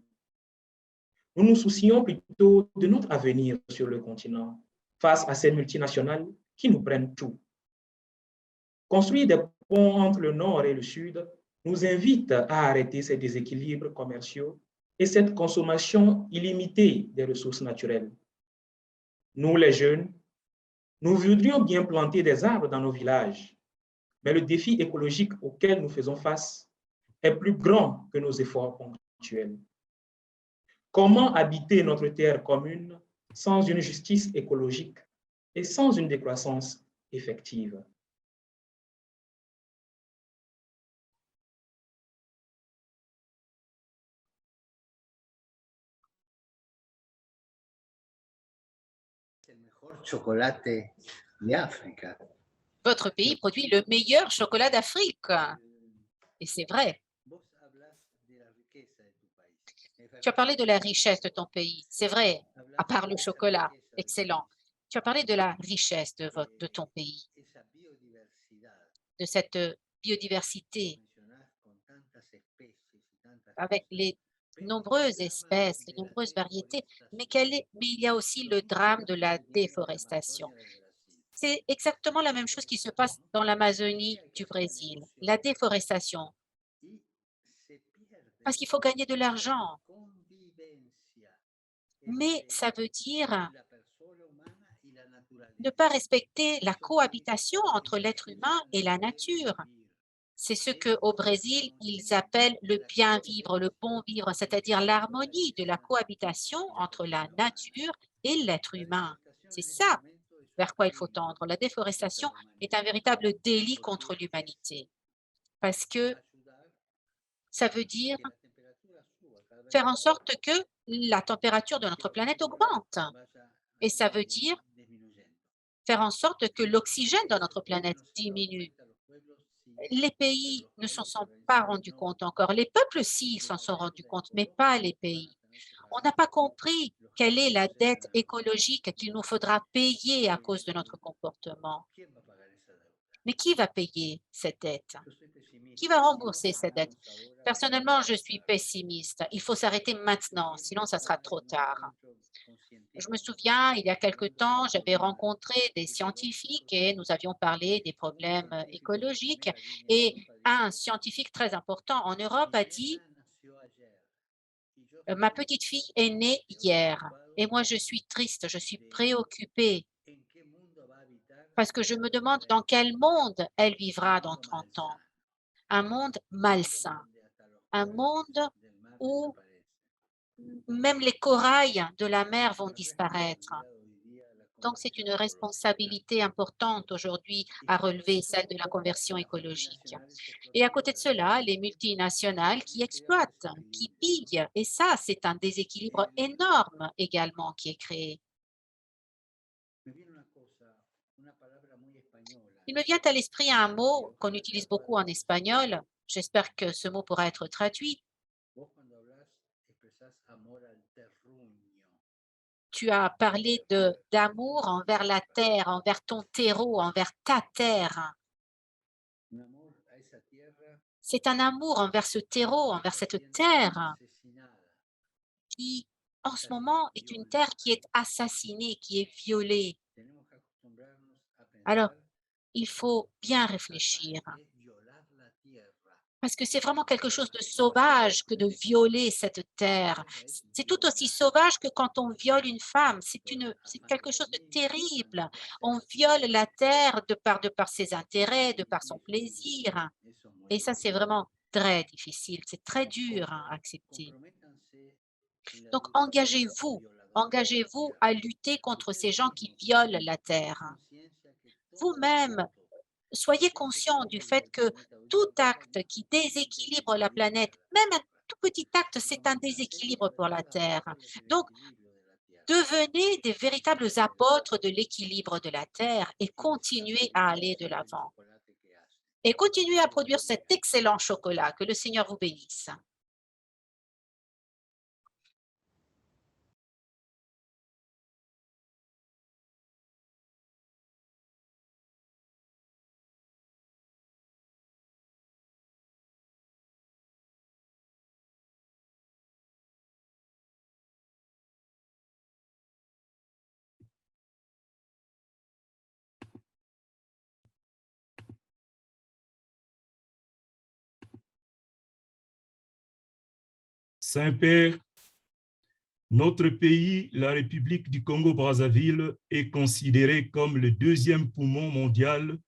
Nous nous soucions plutôt de notre avenir sur le continent face à ces multinationales qui nous prennent tout. Construire des ponts entre le Nord et le Sud nous invite à arrêter ces déséquilibres commerciaux et cette consommation illimitée des ressources naturelles. Nous, les jeunes, nous voudrions bien planter des arbres dans nos villages, mais le défi écologique auquel nous faisons face est plus grand que nos efforts ponctuels. actuelle. Comment habiter notre terre commune sans une justice écologique et sans une décroissance effective? Chocolate de África. Votre pays produit le meilleur chocolat d'Afrique. Et c'est vrai. Tu as parlé de la richesse de ton pays. C'est vrai, à part le chocolat. Excellent. Tu as parlé de la richesse de ton pays, de cette biodiversité avec les nombreuses espèces, les nombreuses variétés, mais il y a aussi le drame de la déforestation. C'est exactement la même chose qui se passe dans l'Amazonie du Brésil, la déforestation. Parce qu'il faut gagner de l'argent. Mais ça veut dire ne pas respecter la cohabitation entre l'être humain et la nature. C'est ce qu'au Brésil, ils appellent le bien vivre, le bon vivre, c'est-à-dire l'harmonie de la cohabitation entre la nature et l'être humain. C'est ça vers quoi il faut tendre. La déforestation est un véritable délit contre l'humanité parce que ça veut dire faire en sorte que la température de notre planète augmente. Et ça veut dire faire en sorte que l'oxygène dans notre planète diminue. Les pays ne s'en sont pas rendus compte encore. Les peuples, si, s'en sont rendus compte, mais pas les pays. On n'a pas compris quelle est la dette écologique qu'il nous faudra payer à cause de notre comportement. Mais qui va payer cette dette? Qui va rembourser cette dette? Personnellement, je suis pessimiste. Il faut s'arrêter maintenant, sinon ça sera trop tard. Je me souviens, il y a quelque temps, j'avais rencontré des scientifiques et nous avions parlé des problèmes écologiques. Et un scientifique très important en Europe a dit « Ma petite fille est née hier et moi je suis triste, je suis préoccupée parce que je me demande dans quel monde elle vivra dans 30 ans. Un monde malsain, un monde où même les corails de la mer vont disparaître. Donc, c'est une responsabilité importante aujourd'hui à relever, celle de la conversion écologique. Et à côté de cela, les multinationales qui exploitent, qui pillent, et ça, c'est un déséquilibre énorme également qui est créé. Il me vient à l'esprit un mot qu'on utilise beaucoup en espagnol. J'espère que ce mot pourra être traduit. Tu as parlé d'amour envers la terre, envers ton terreau, envers ta terre. C'est un amour envers ce terreau, envers cette terre qui, en ce moment, est une terre qui est assassinée, qui est violée. Alors, il faut bien réfléchir. Parce que c'est vraiment quelque chose de sauvage que de violer cette terre. C'est tout aussi sauvage que quand on viole une femme. C'est quelque chose de terrible. On viole la terre de par ses intérêts, de par son plaisir. Et ça, c'est vraiment très difficile. C'est très dur à accepter. Donc, engagez-vous à lutter contre ces gens qui violent la terre. Vous-même, soyez conscient du fait que tout acte qui déséquilibre la planète, même un tout petit acte, c'est un déséquilibre pour la Terre. Donc, devenez des véritables apôtres de l'équilibre de la Terre et continuez à aller de l'avant. Et continuez à produire cet excellent chocolat. Que le Seigneur vous bénisse. Saint-Père, notre pays, la République du Congo-Brazzaville, est considéré comme le deuxième poumon mondial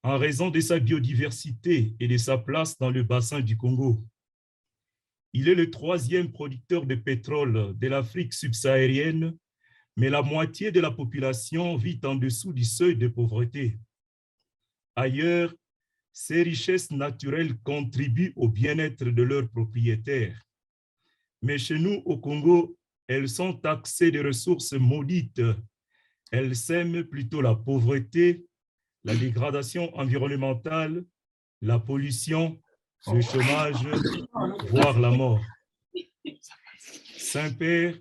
en raison de sa biodiversité et de sa place dans le bassin du Congo. Il est le troisième producteur de pétrole de l'Afrique subsaharienne, mais la moitié de la population vit en dessous du seuil de pauvreté. Ailleurs, ces richesses naturelles contribuent au bien-être de leurs propriétaires. Mais chez nous, au Congo, elles sont taxées de ressources maudites. Elles sèment plutôt la pauvreté, la dégradation environnementale, la pollution, le chômage, voire la mort. Saint-Père,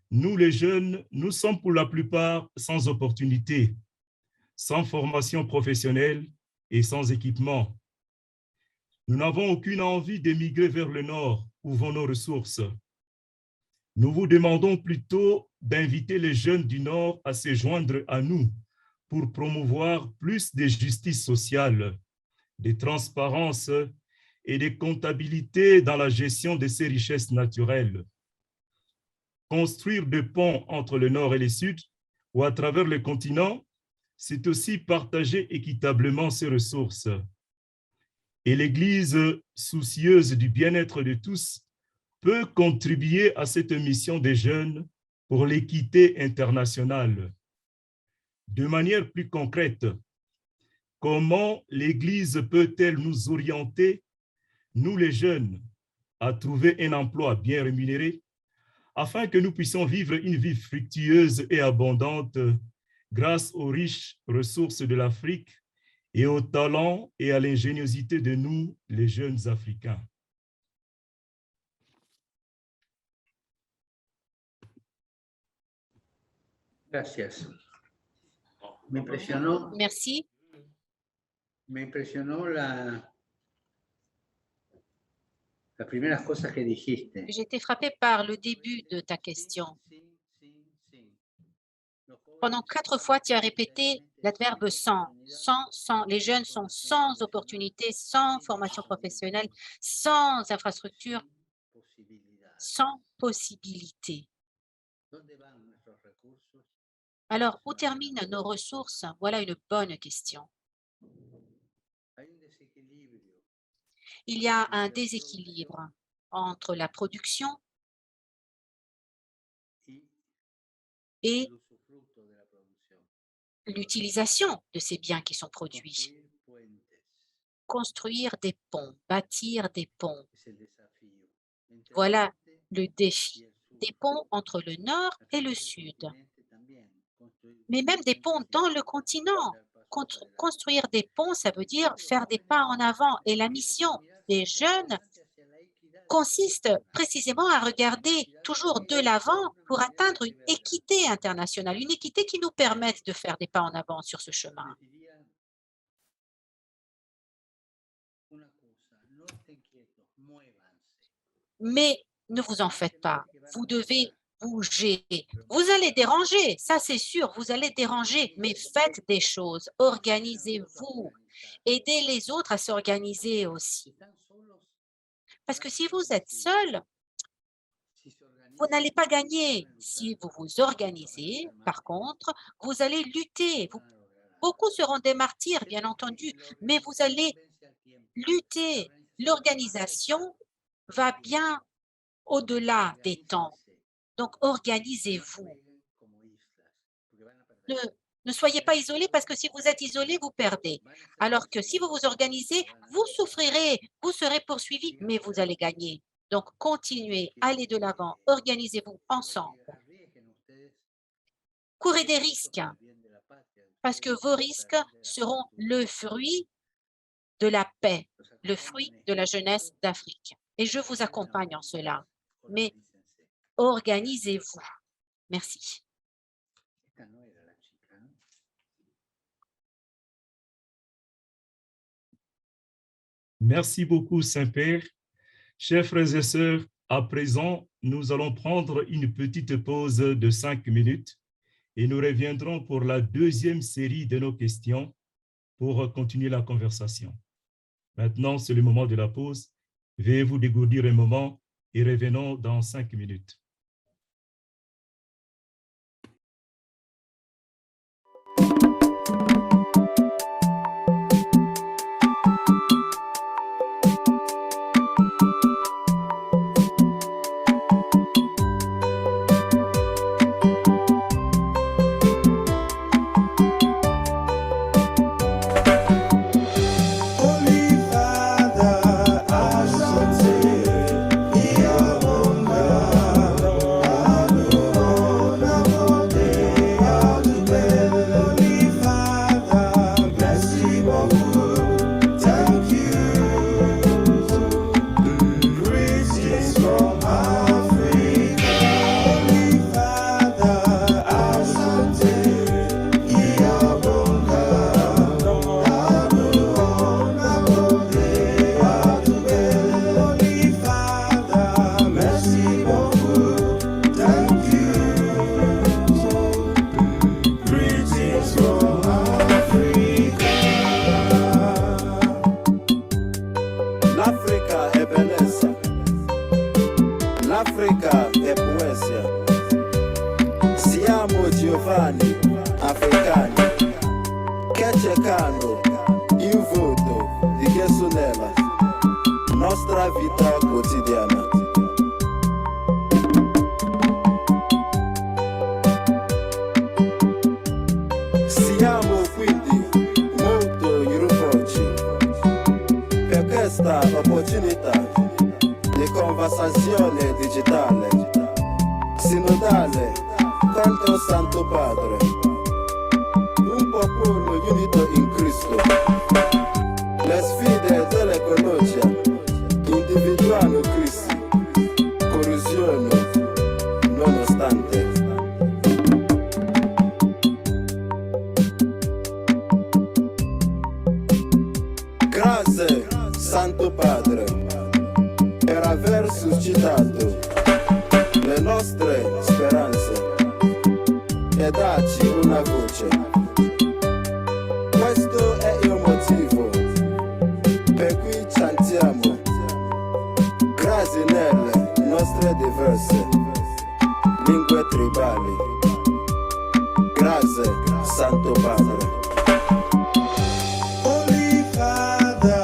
nous les jeunes, nous sommes pour la plupart sans opportunité, sans formation professionnelle et sans équipement. Nous n'avons aucune envie d'émigrer vers le nord où vont nos ressources. Nous vous demandons plutôt d'inviter les jeunes du nord à se joindre à nous pour promouvoir plus de justice sociale, de transparence et de comptabilité dans la gestion de ces richesses naturelles. Construire des ponts entre le nord et le sud ou à travers le continent, c'est aussi partager équitablement ces ressources. Et l'Église, soucieuse du bien-être de tous, peut contribuer à cette mission des jeunes pour l'équité internationale. De manière plus concrète, comment l'Église peut-elle nous orienter, nous les jeunes, à trouver un emploi bien rémunéré, afin que nous puissions vivre une vie fructueuse et abondante grâce aux riches ressources de l'Afrique et au talent et à l'ingéniosité de nous, les jeunes Africains. Gracias. Me impresionó. Merci. Me impresionó las primeras cosas que dijiste. J'ai été frappée par le début de ta question. Pendant 4 fois, tu as répété l'adverbe sans. Sans. Les jeunes sont sans opportunité, sans formation professionnelle, sans infrastructure, sans possibilité. Alors, où terminent nos ressources? Voilà une bonne question. Il y a un déséquilibre entre la production et l'utilisation de ces biens qui sont produits. Construire des ponts, bâtir des ponts. Voilà le défi. Des ponts entre le nord et le sud. Mais même des ponts dans le continent. Construire des ponts, ça veut dire faire des pas en avant. Et la mission des jeunes consiste précisément à regarder toujours de l'avant pour atteindre une équité internationale, une équité qui nous permette de faire des pas en avant sur ce chemin. Mais ne vous en faites pas, vous devez bouger. Vous allez déranger, ça c'est sûr, vous allez déranger, mais faites des choses, organisez-vous, aidez les autres à s'organiser aussi. Parce que si vous êtes seul, vous n'allez pas gagner. Si vous vous organisez, par contre, vous allez lutter. Beaucoup seront des martyrs, bien entendu, mais vous allez lutter. L'organisation va bien au-delà des temps. Donc, organisez-vous. Ne soyez pas isolés parce que si vous êtes isolés, vous perdez. Alors que si vous vous organisez, vous souffrirez, vous serez poursuivis, mais vous allez gagner. Donc, continuez, allez de l'avant, organisez-vous ensemble. Courez des risques parce que vos risques seront le fruit de la paix, le fruit de la jeunesse d'Afrique. Et je vous accompagne en cela. Mais organisez-vous. Merci. Merci beaucoup, Saint-Père. Chers frères et sœurs, à présent, nous allons prendre une petite pause de 5 minutes et nous reviendrons pour la deuxième série de nos questions pour continuer la conversation. Maintenant, c'est le moment de la pause. Veuillez vous dégourdir un moment et revenons dans 5 minutes. Che cercano il voto di Gesù nella nostra vita quotidiana. Siamo quindi molto orgogliosi per questa opportunità di conversazione digitale sinodale contro Santo Padre, un popolo unito in Cristo. Le sfide dell'ecologia individuano crisi, corruzione nonostante. Grazie, Santo Padre, per aver suscitato le nostre speranze e darci una voce. Questo è il motivo per cui cantiamo, grazie nelle nostre diverse lingue tribali. Grazie, Santo Padre. Holy Father,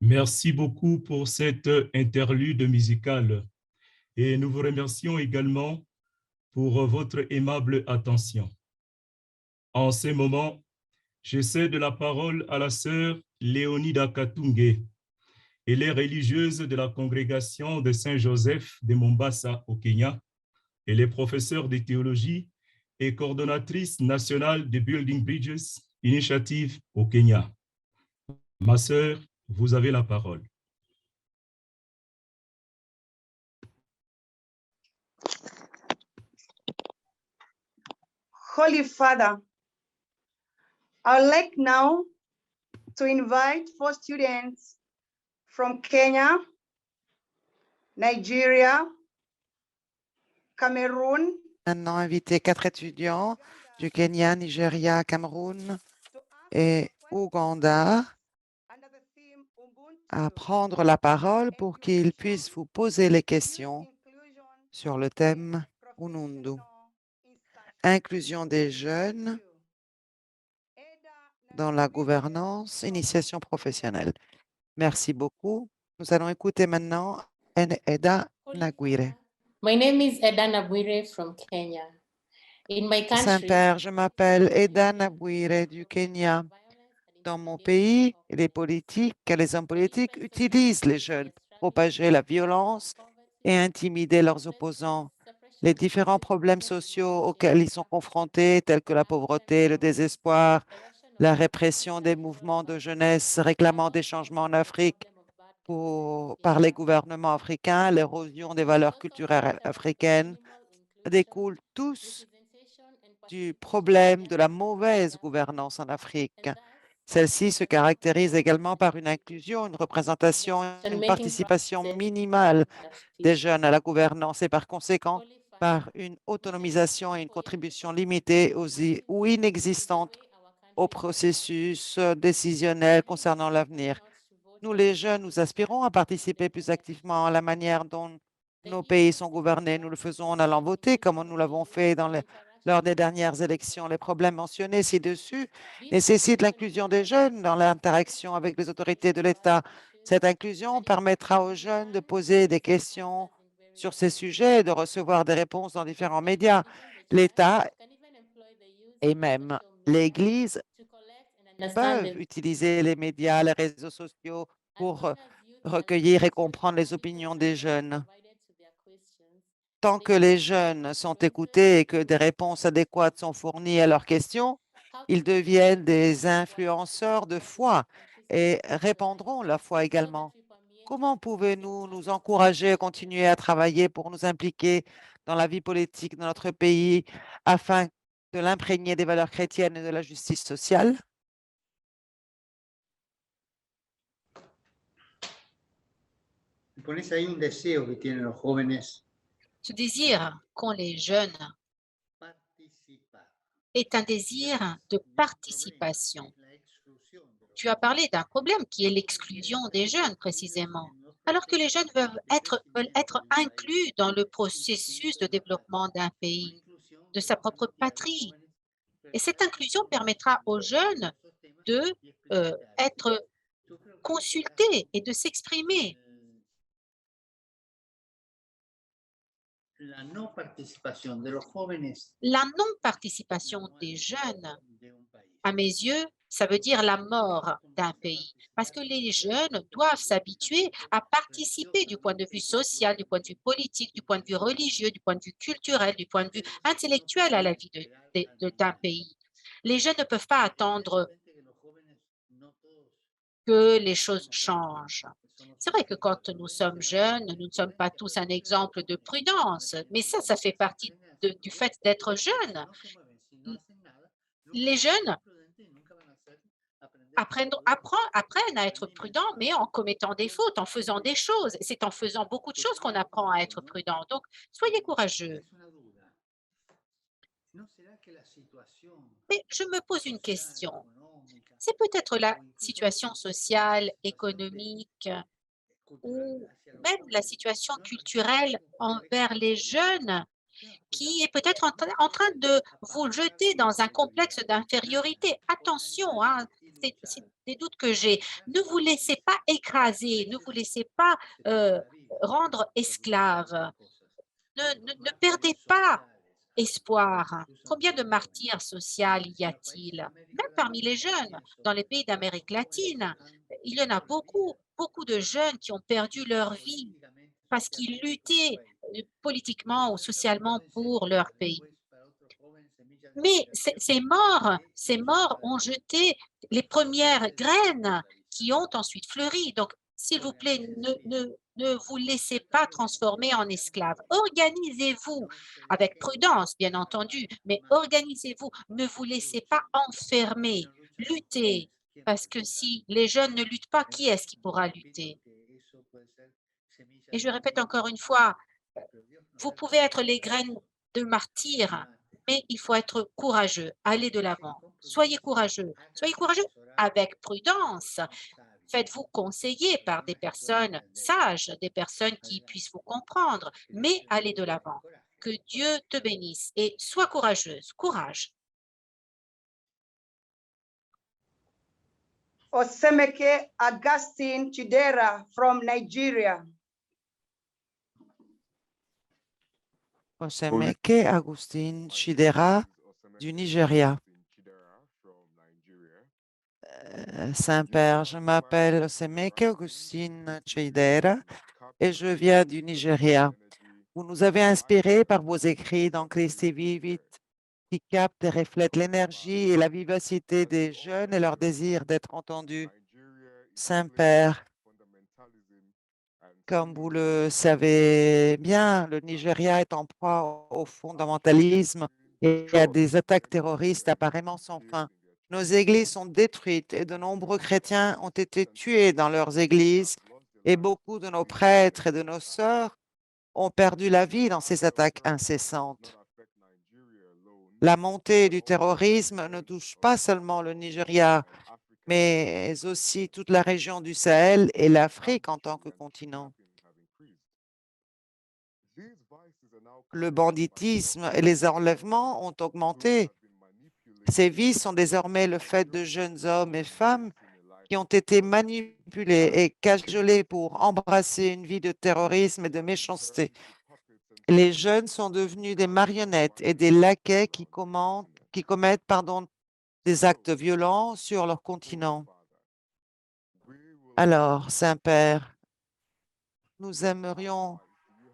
Merci beaucoup pour cette interlude musicale et nous vous remercions également pour votre aimable attention. En ce moment, je cède la parole à la sœur Léonida Katunge. Elle est religieuse de la congrégation de Saint-Joseph de Mombasa au Kenya. Elle est professeure de théologie et coordonnatrice nationale de Building Bridges Initiative au Kenya. Ma sœur, vous avez la parole. Holy Father, I would like now to invite 4 students from Kenya, Nigeria, Cameroon. Maintenant, inviter 4 étudiants du Kenya, Nigeria, Cameroun et Ouganda à prendre la parole pour qu'ils puissent vous poser les questions sur le thème Unundu. Inclusion des jeunes dans la gouvernance, initiation professionnelle. Merci beaucoup. Nous allons écouter maintenant Eda Nagwire. My name is Eda Nabwire from Kenya. In my country, Saint-Père, je m'appelle Eda Nabwire du Kenya. Dans mon pays, les hommes politiques utilisent les jeunes pour propager la violence et intimider leurs opposants. Les différents problèmes sociaux auxquels ils sont confrontés, tels que la pauvreté, le désespoir, la répression des mouvements de jeunesse réclamant des changements en Afrique par les gouvernements africains, l'érosion des valeurs culturelles africaines, découlent tous du problème de la mauvaise gouvernance en Afrique. Celle-ci se caractérise également par une inclusion, une représentation, une participation minimale des jeunes à la gouvernance et par conséquent par une autonomisation et une contribution limitée ou inexistante au processus décisionnel concernant l'avenir. Nous, les jeunes, nous aspirons à participer plus activement à la manière dont nos pays sont gouvernés. Nous le faisons en allant voter, comme nous l'avons fait lors des dernières élections. Les problèmes mentionnés ci-dessus nécessitent l'inclusion des jeunes dans l'interaction avec les autorités de l'État. Cette inclusion permettra aux jeunes de poser des questions sur ces sujets et de recevoir des réponses dans différents médias. L'État et même l'Église peuvent utiliser les médias, les réseaux sociaux pour recueillir et comprendre les opinions des jeunes. Tant que les jeunes sont écoutés et que des réponses adéquates sont fournies à leurs questions, ils deviennent des influenceurs de foi et répandront la foi également. Comment pouvez-nous nous encourager à continuer à travailler pour nous impliquer dans la vie politique de notre pays afin de l'imprégner des valeurs chrétiennes et de la justice sociale? Pones ahí un deseo que tienen los jóvenes Ce désir qu'ont les jeunes est un désir de participation. Tu as parlé d'un problème qui est l'exclusion des jeunes, précisément, alors que les jeunes veulent être inclus dans le processus de développement d'un pays, de sa propre patrie. Et cette inclusion permettra aux jeunes de être consultés et de s'exprimer. la no participación de los jóvenes La non-participation des jeunes, à mes yeux, ça veut dire la mort d'un pays, parce que les jeunes doivent s'habituer à participer du point de vue social, du point de vue politique, du point de vue religieux, du point de vue culturel, du point de vue intellectuel à la vie d'un pays. Les jeunes ne peuvent pas attendre que les choses changent. C'est vrai que quand nous sommes jeunes, nous ne sommes pas tous un exemple de prudence, mais ça fait partie du fait d'être jeune. Les jeunes apprennent à être prudents, mais en commettant des fautes, en faisant des choses. C'est en faisant beaucoup de choses qu'on apprend à être prudent. Donc, soyez courageux. Mais je me pose une question. C'est peut-être la situation sociale, économique ou même la situation culturelle envers les jeunes qui est peut-être en train de vous jeter dans un complexe d'infériorité. Attention, hein, c'est des doutes que j'ai. Ne vous laissez pas écraser, ne vous laissez pas rendre esclave. Ne perdez pas espoir. Combien de martyrs sociaux y a-t-il? Même parmi les jeunes, dans les pays d'Amérique latine, il y en a beaucoup, beaucoup de jeunes qui ont perdu leur vie parce qu'ils luttaient politiquement ou socialement pour leur pays. Mais ces morts ont jeté les premières graines qui ont ensuite fleuri. Donc, s'il vous plaît, ne vous laissez pas transformer en esclaves. Organisez-vous avec prudence, bien entendu, mais organisez-vous. Ne vous laissez pas enfermer. Luttez, parce que si les jeunes ne luttent pas, qui est-ce qui pourra lutter? Et je répète encore une fois, vous pouvez être les graines de martyrs, mais il faut être courageux, aller de l'avant. Soyez courageux avec prudence. Faites-vous conseiller par des personnes sages, des personnes qui puissent vous comprendre, mais allez de l'avant. Que Dieu te bénisse et sois courageuse. Courage. Osemeke Augustine Chidera from Nigeria. Osemeke Augustine Chidera du Nigeria. Saint-Père, je m'appelle Osemeke Augustine Chidera et je viens du Nigeria. Vous nous avez inspirés par vos écrits dans Christi Vivit qui captent et reflètent l'énergie et la vivacité des jeunes et leur désir d'être entendus. Saint-Père, comme vous le savez bien, le Nigeria est en proie au fondamentalisme et à des attaques terroristes apparemment sans fin. Nos églises sont détruites et de nombreux chrétiens ont été tués dans leurs églises et beaucoup de nos prêtres et de nos sœurs ont perdu la vie dans ces attaques incessantes. La montée du terrorisme ne touche pas seulement le Nigeria, mais aussi toute la région du Sahel et l'Afrique en tant que continent. Le banditisme et les enlèvements ont augmenté. Ces vies sont désormais le fait de jeunes hommes et femmes qui ont été manipulés et cajolés pour embrasser une vie de terrorisme et de méchanceté. Les jeunes sont devenus des marionnettes et des laquais qui commettent des actes violents sur leur continent. Alors, Saint-Père, nous aimerions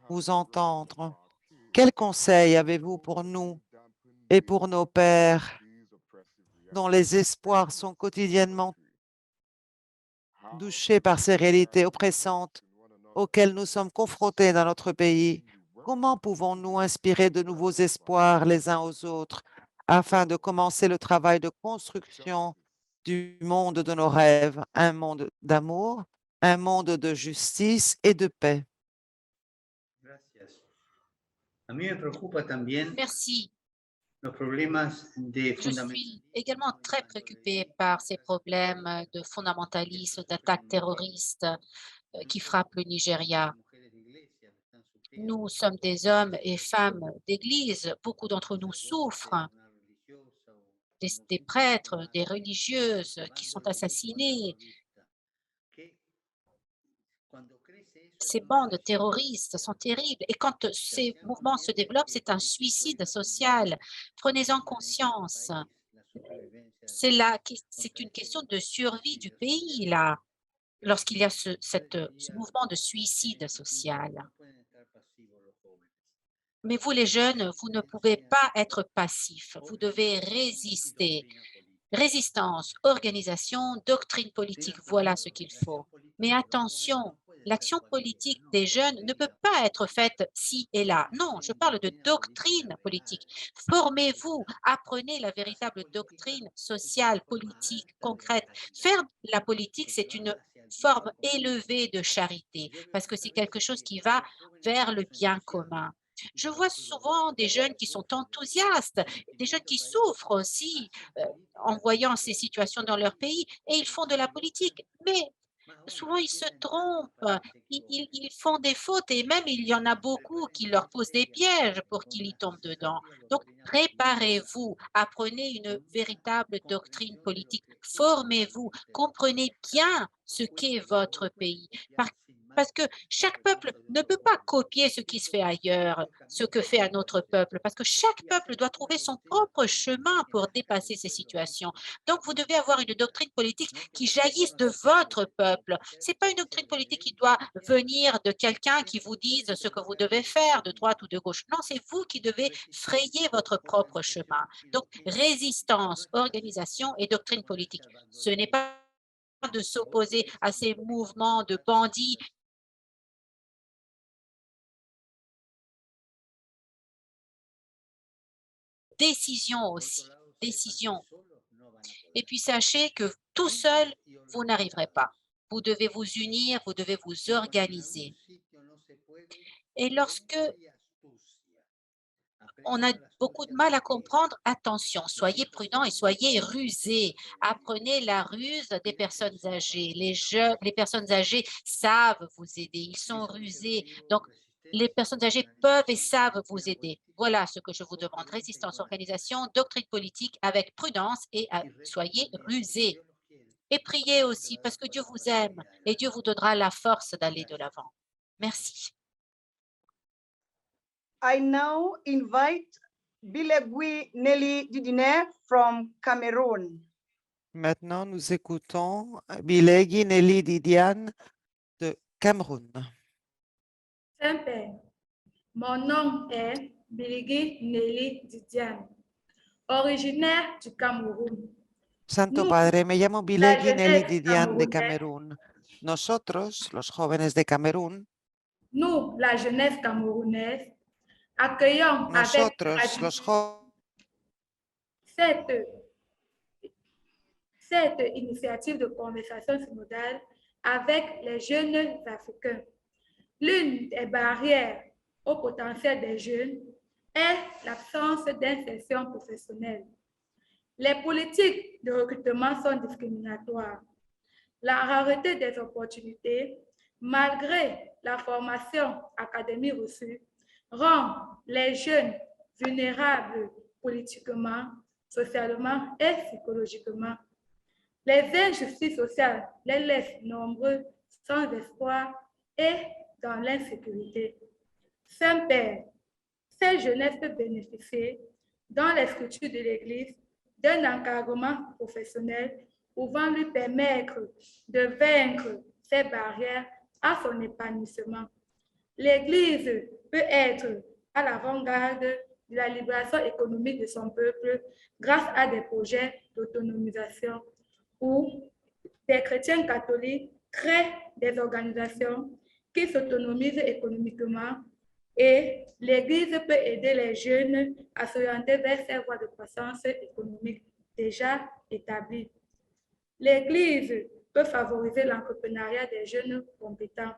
vous entendre. Quels conseils avez-vous pour nous et pour nos pères, dont les espoirs sont quotidiennement touchés par ces réalités oppressantes auxquelles nous sommes confrontés dans notre pays, comment pouvons-nous inspirer de nouveaux espoirs les uns aux autres afin de commencer le travail de construction du monde de nos rêves, un monde d'amour, un monde de justice et de paix? Gracias. A mí me preocupa también Merci. los problemas de Je suis également très préoccupée par ces problèmes de fondamentalisme, d'attaques terroristes qui frappent le Nigeria. Nous sommes des hommes et femmes d'Église. Beaucoup d'entre nous souffrent. Des prêtres, des religieuses qui sont assassinés. Ces bandes terroristes sont terribles et quand ces mouvements se développent, c'est un suicide social. Prenez-en conscience. C'est une question de survie du pays, là, lorsqu'il y a ce mouvement de suicide social. Mais vous, les jeunes, vous ne pouvez pas être passifs. Vous devez résister. Résistance, organisation, doctrine politique, voilà ce qu'il faut. Mais attention, l'action politique des jeunes ne peut pas être faite ci et là. Non, je parle de doctrine politique. Formez-vous, apprenez la véritable doctrine sociale, politique, concrète. Faire la politique, c'est une forme élevée de charité, parce que c'est quelque chose qui va vers le bien commun. Je vois souvent des jeunes qui sont enthousiastes, des jeunes qui souffrent aussi en voyant ces situations dans leur pays et ils font de la politique. Mais souvent, ils se trompent, ils font des fautes et même il y en a beaucoup qui leur posent des pièges pour qu'ils y tombent dedans. Donc, préparez-vous, apprenez une véritable doctrine politique, formez-vous, comprenez bien ce qu'est votre pays. Parce que chaque peuple ne peut pas copier ce qui se fait ailleurs, ce que fait un autre peuple, parce que chaque peuple doit trouver son propre chemin pour dépasser ces situations. Donc, vous devez avoir une doctrine politique qui jaillisse de votre peuple. Ce n'est pas une doctrine politique qui doit venir de quelqu'un qui vous dise ce que vous devez faire de droite ou de gauche. Non, c'est vous qui devez frayer votre propre chemin. Donc, résistance, organisation et doctrine politique. Ce n'est pas de s'opposer à ces mouvements de bandits décision aussi, décision. Et puis sachez que tout seul, vous n'arriverez pas. Vous devez vous unir, vous devez vous organiser. Et lorsque on a beaucoup de mal à comprendre, attention, soyez prudents et soyez rusés. Apprenez la ruse des personnes âgées. Les personnes âgées savent vous aider, ils sont rusés. Donc, les personnes âgées peuvent et savent vous aider. Voilà ce que je vous demande. Résistance, organisation, doctrine politique avec prudence et soyez rusés. Et priez aussi parce que Dieu vous aime et Dieu vous donnera la force d'aller de l'avant. Merci. I now invite Bilegui Nelly Didiner from Cameroon. Maintenant, nous écoutons Bilegui Nelly Didiane de Cameroun. Saint-Père, mon nom est Bilegui Nelly Didiane, originaire du Cameroun. Santo Padre, me llamo Bilegui Nelly Didiane de Camerún. Nosotros, los jóvenes de Camerún, Nous, la jeunesse camerounaise, accueillons nosotros, avec los jóvenes, cette initiative de conversation synodale avec les jeunes africains. L'une des barrières au potentiel des jeunes est l'absence d'insertion professionnelle. Les politiques de recrutement sont discriminatoires. La rareté des opportunités, malgré la formation académique reçue, rend les jeunes vulnérables politiquement, socialement et psychologiquement. Les injustices sociales les laissent nombreux, sans espoir et dans l'insécurité. Saint-Père, cette jeunesse peut bénéficier, dans les structures de l'Église, d'un encadrement professionnel pouvant lui permettre de vaincre ces barrières à son épanouissement. L'Église peut être à l'avant-garde de la libération économique de son peuple grâce à des projets d'autonomisation où des chrétiens catholiques créent des organisations qui s'autonomisent économiquement et l'Église peut aider les jeunes à s'orienter vers ces voies de croissance économique déjà établies. L'Église peut favoriser l'entrepreneuriat des jeunes compétents.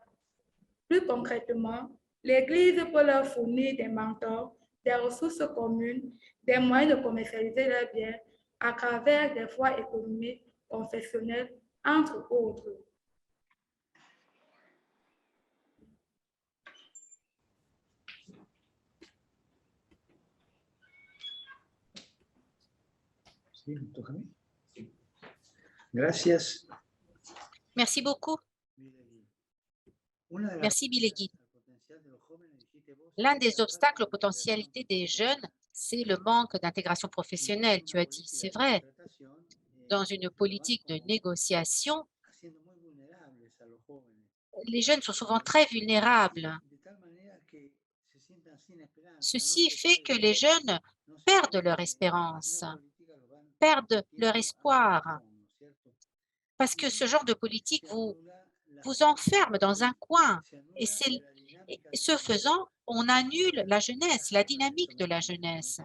Plus concrètement, l'Église peut leur fournir des mentors, des ressources communes, des moyens de commercialiser leurs biens à travers des voies économiques confessionnelles, entre autres. Gracias. Merci beaucoup. Merci, Bilegui. L'un des obstacles aux potentialités des jeunes, c'est le manque d'intégration professionnelle, tu as dit. C'est vrai. Dans une politique de négociation, les jeunes sont souvent très vulnérables. Ceci fait que les jeunes perdent leur espérance, perdent leur espoir, parce que ce genre de politique vous enferme dans un coin. Et ce faisant, on annule la jeunesse, la dynamique de la jeunesse,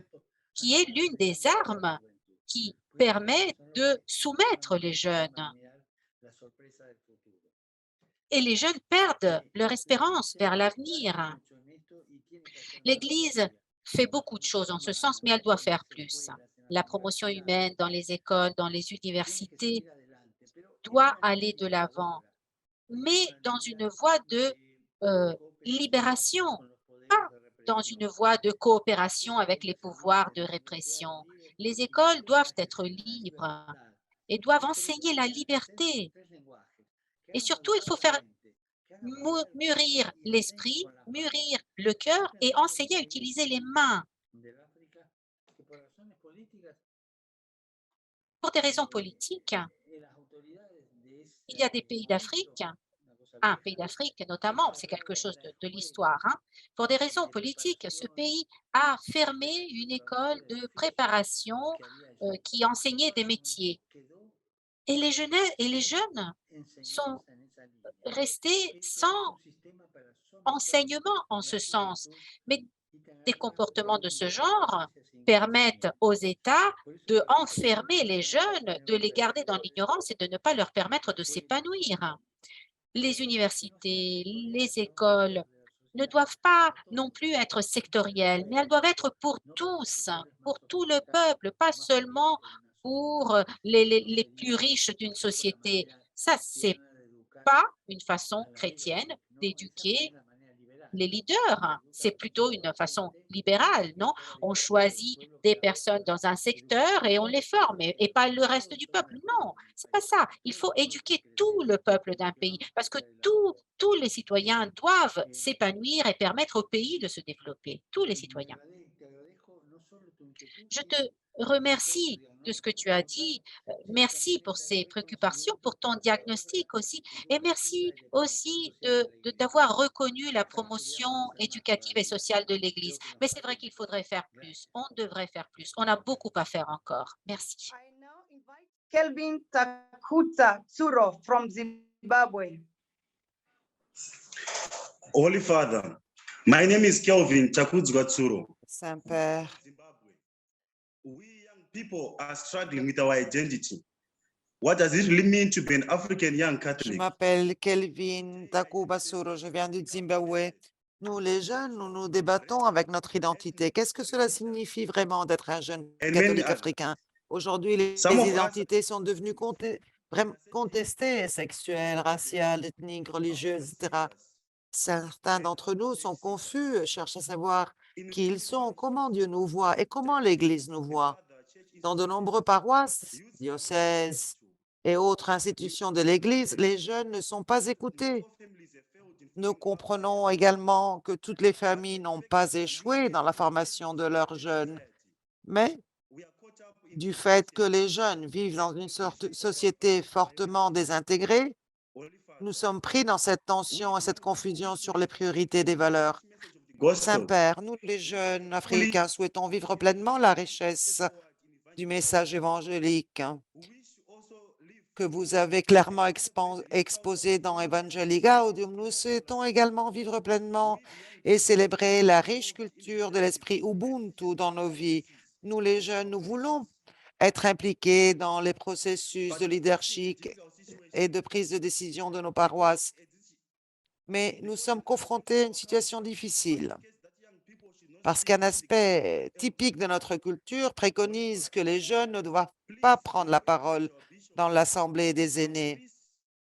qui est l'une des armes qui permet de soumettre les jeunes. Et les jeunes perdent leur espérance vers l'avenir. L'Église fait beaucoup de choses en ce sens, mais elle doit faire plus. La promotion humaine dans les écoles, dans les universités, doit aller de l'avant, mais dans une voie de libération, pas dans une voie de coopération avec les pouvoirs de répression. Les écoles doivent être libres et doivent enseigner la liberté. Et surtout, il faut faire mûrir l'esprit, mûrir le cœur et enseigner à utiliser les mains. Pour des raisons politiques, il y a des pays d'Afrique, un pays d'Afrique notamment, c'est quelque chose de l'histoire. Pour des raisons politiques, ce pays a fermé une école de préparation qui enseignait des métiers. Et les jeunes sont restés sans enseignement en ce sens. Mais des comportements de ce genre permettent aux États de enfermer les jeunes, de les garder dans l'ignorance et de ne pas leur permettre de s'épanouir. Les universités, les écoles ne doivent pas non plus être sectorielles, mais elles doivent être pour tous, pour tout le peuple, pas seulement pour les plus riches d'une société. Ça, c'est pas une façon chrétienne d'éduquer les leaders. C'est plutôt une façon libérale, non? On choisit des personnes dans un secteur et on les forme, et pas le reste du peuple. Non, c'est pas ça. Il faut éduquer tout le peuple d'un pays parce que tous les citoyens doivent s'épanouir et permettre au pays de se développer. Tous les citoyens. Je te remercie de ce que tu as dit. Merci pour ces préoccupations, pour ton diagnostic aussi. Et merci aussi d'avoir reconnu la promotion éducative et sociale de l'Église. Mais c'est vrai qu'il faudrait faire plus. On devrait faire plus. On a beaucoup à faire encore. Merci. Kelvin Takuta Tsuro from Zimbabwe. Holy Father, my name is Kelvin Chakudzwa Tsuro. Saint-Père, We young people are struggling with our identity. What does it really mean to be an African young je Catholic? m'appelle Kelvin Takubasuro, je viens du Zimbabwe. Nous, les jeunes, nous nous débattons avec notre identité. Qu'est-ce que cela signifie vraiment d'être un jeune catholique africain? Aujourd'hui, les Some of us- identités sont devenues vraiment contestées, sexuelles, raciales, ethniques, religieuses, etc. Certains d'entre nous sont confus, cherchent à savoir qui ils sont, comment Dieu nous voit et comment l'Église nous voit. Dans de nombreuses paroisses, diocèses et autres institutions de l'Église, les jeunes ne sont pas écoutés. Nous comprenons également que toutes les familles n'ont pas échoué dans la formation de leurs jeunes, mais du fait que les jeunes vivent dans une société fortement désintégrée, nous sommes pris dans cette tension et cette confusion sur les priorités des valeurs. Saint-Père, nous les jeunes Africains souhaitons vivre pleinement la richesse du message évangélique que vous avez clairement exposé dans Evangelii Gaudium. Nous souhaitons également vivre pleinement et célébrer la riche culture de l'esprit Ubuntu dans nos vies. Nous les jeunes, nous voulons être impliqués dans les processus de leadership et de prise de décision de nos paroisses. Mais nous sommes confrontés à une situation difficile parce qu'un aspect typique de notre culture préconise que les jeunes ne doivent pas prendre la parole dans l'Assemblée des aînés.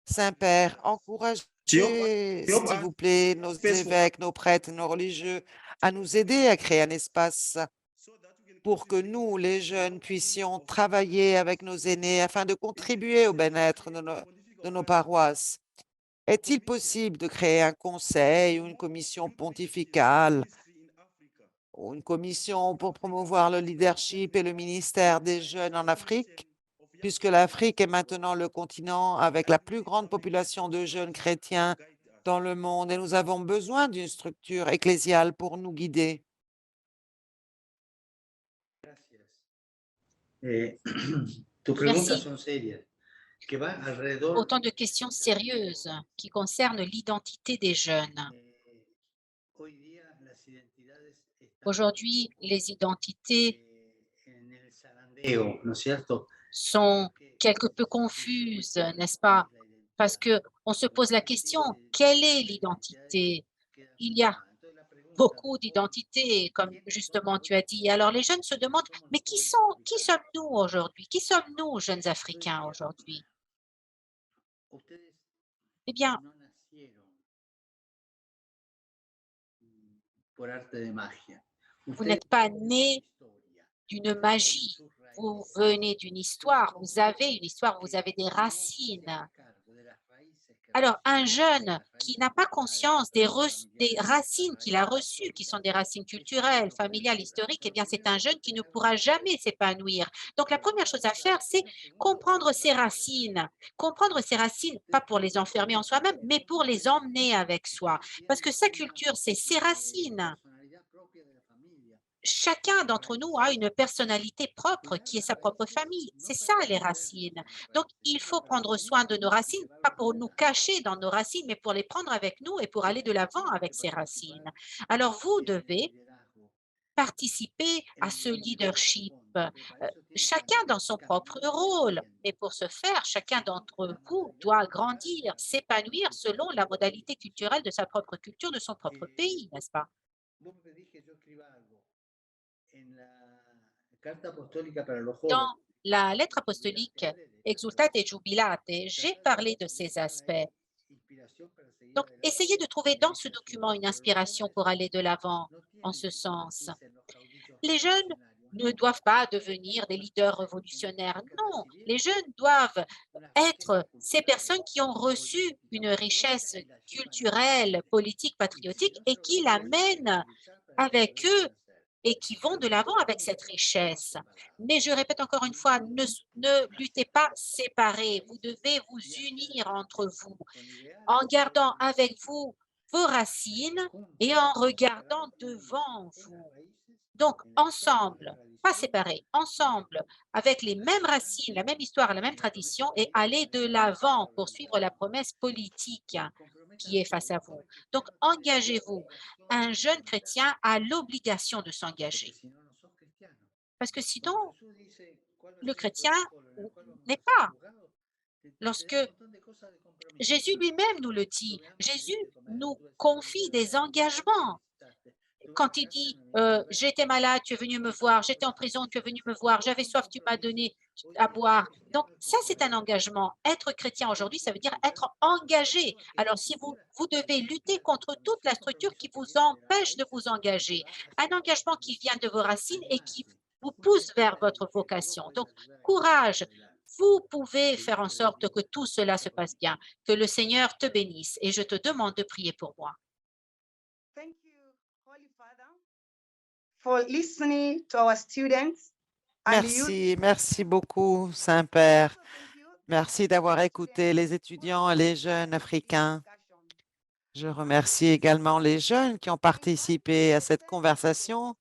Saint-Père, encouragez, s'il vous plaît, nos évêques, nos prêtres, nos religieux à nous aider à créer un espace pour que nous, les jeunes, puissions travailler avec nos aînés afin de contribuer au bien-être de nos paroisses. Est-il possible de créer un conseil ou une commission pontificale ou une commission pour promouvoir le leadership et le ministère des jeunes en Afrique, puisque l'Afrique est maintenant le continent avec la plus grande population de jeunes chrétiens dans le monde et nous avons besoin d'une structure ecclésiale pour nous guider? Merci. Autant de questions sérieuses qui concernent l'identité des jeunes. Aujourd'hui, les identités sont quelque peu confuses, n'est-ce pas? Parce qu'on se pose la question, quelle est l'identité? Il y a beaucoup d'identités, comme justement tu as dit. Alors les jeunes se demandent, mais qui sommes-nous aujourd'hui? Qui sommes-nous, jeunes Africains, aujourd'hui? Eh bien, vous n'êtes pas nés d'une magie. Vous venez d'une histoire, vous avez une histoire, vous avez des racines. Alors, un jeune qui n'a pas conscience des racines qu'il a reçues, qui sont des racines culturelles, familiales, historiques, eh bien, c'est un jeune qui ne pourra jamais s'épanouir. Donc, la première chose à faire, c'est comprendre ses racines. Comprendre ses racines, pas pour les enfermer en soi-même, mais pour les emmener avec soi. Parce que sa culture, c'est ses racines. Chacun d'entre nous a une personnalité propre qui est sa propre famille. C'est ça, les racines. Donc, il faut prendre soin de nos racines, pas pour nous cacher dans nos racines, mais pour les prendre avec nous et pour aller de l'avant avec ces racines. Alors, vous devez participer à ce leadership, chacun dans son propre rôle. Mais pour ce faire, chacun d'entre vous doit grandir, s'épanouir selon la modalité culturelle de sa propre culture, de son propre pays, n'est-ce pas? Dans la lettre apostolique Exultate Jubilate, j'ai parlé de ces aspects. Donc, essayez de trouver dans ce document une inspiration pour aller de l'avant en ce sens. Les jeunes ne doivent pas devenir des leaders révolutionnaires. Non, les jeunes doivent être ces personnes qui ont reçu une richesse culturelle, politique, patriotique et qui l'amènent avec eux et qui vont de l'avant avec cette richesse. Mais je répète encore une fois, ne luttez pas séparés. Vous devez vous unir entre vous en gardant avec vous vos racines et en regardant devant vous. Donc, ensemble, pas séparés, ensemble, avec les mêmes racines, la même histoire, la même tradition et aller de l'avant pour suivre la promesse politique qui est face à vous. Donc, engagez-vous. Un jeune chrétien a l'obligation de s'engager. Parce que sinon, le chrétien n'est pas. Lorsque Jésus lui-même nous le dit, Jésus nous confie des engagements. Quand il dit « J'étais malade, tu es venu me voir, j'étais en prison, tu es venu me voir, j'avais soif, tu m'as donné à boire. » Donc, ça, c'est un engagement. Être chrétien aujourd'hui, ça veut dire être engagé. Alors, si vous devez lutter contre toute la structure qui vous empêche de vous engager, un engagement qui vient de vos racines et qui vous pousse vers votre vocation. Donc, courage. Vous pouvez faire en sorte que tout cela se passe bien. Que le Seigneur te bénisse et je te demande de prier pour moi. For listening to our students. Merci beaucoup, Saint-Père. Merci d'avoir écouté les étudiants et les jeunes africains. Je remercie également les jeunes qui ont participé à cette conversation.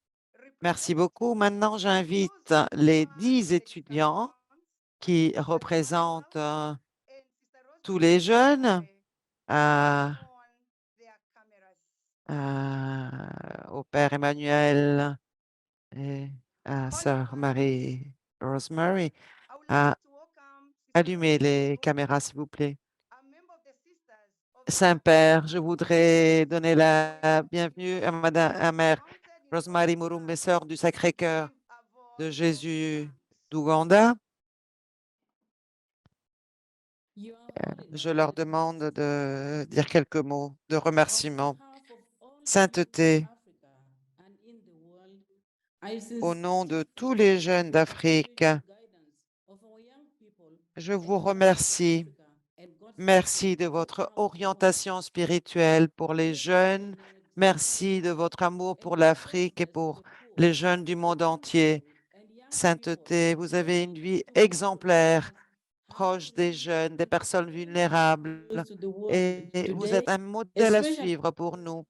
Merci beaucoup. Maintenant, j'invite les 10 étudiants qui représentent tous les jeunes au Père Emmanuel et à Sœur Marie Rosemary à allumer les caméras, s'il vous plaît. Saint-Père, je voudrais donner la bienvenue à Mère Rosemary Murumbe, sœur du Sacré-Cœur de Jésus d'Ouganda. Je leur demande de dire quelques mots de remerciement. Sainteté, au nom de tous les jeunes d'Afrique, je vous remercie. Merci de votre orientation spirituelle pour les jeunes. Merci de votre amour pour l'Afrique et pour les jeunes du monde entier. Sainteté, vous avez une vie exemplaire, proche des jeunes, des personnes vulnérables. Et vous êtes un modèle à suivre pour nous,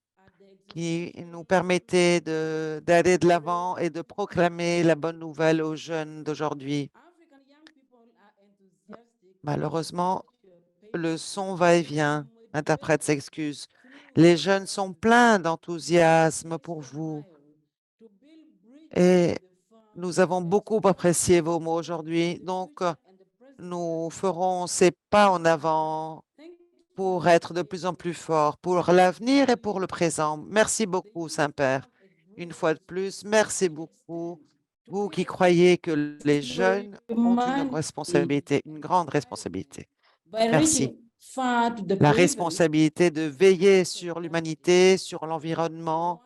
qui nous permettez d'aller de l'avant et de proclamer la bonne nouvelle aux jeunes d'aujourd'hui. Malheureusement, le son va-et-vient. Interprète s'excuse. Les jeunes sont pleins d'enthousiasme pour vous. Et nous avons beaucoup apprécié vos mots aujourd'hui. Donc, nous ferons ces pas en avant pour être de plus en plus forts, pour l'avenir et pour le présent. Merci beaucoup, Saint-Père. Une fois de plus, merci beaucoup. Vous qui croyez que les jeunes ont une responsabilité, une grande responsabilité. Merci. La responsabilité de veiller sur l'humanité, sur l'environnement,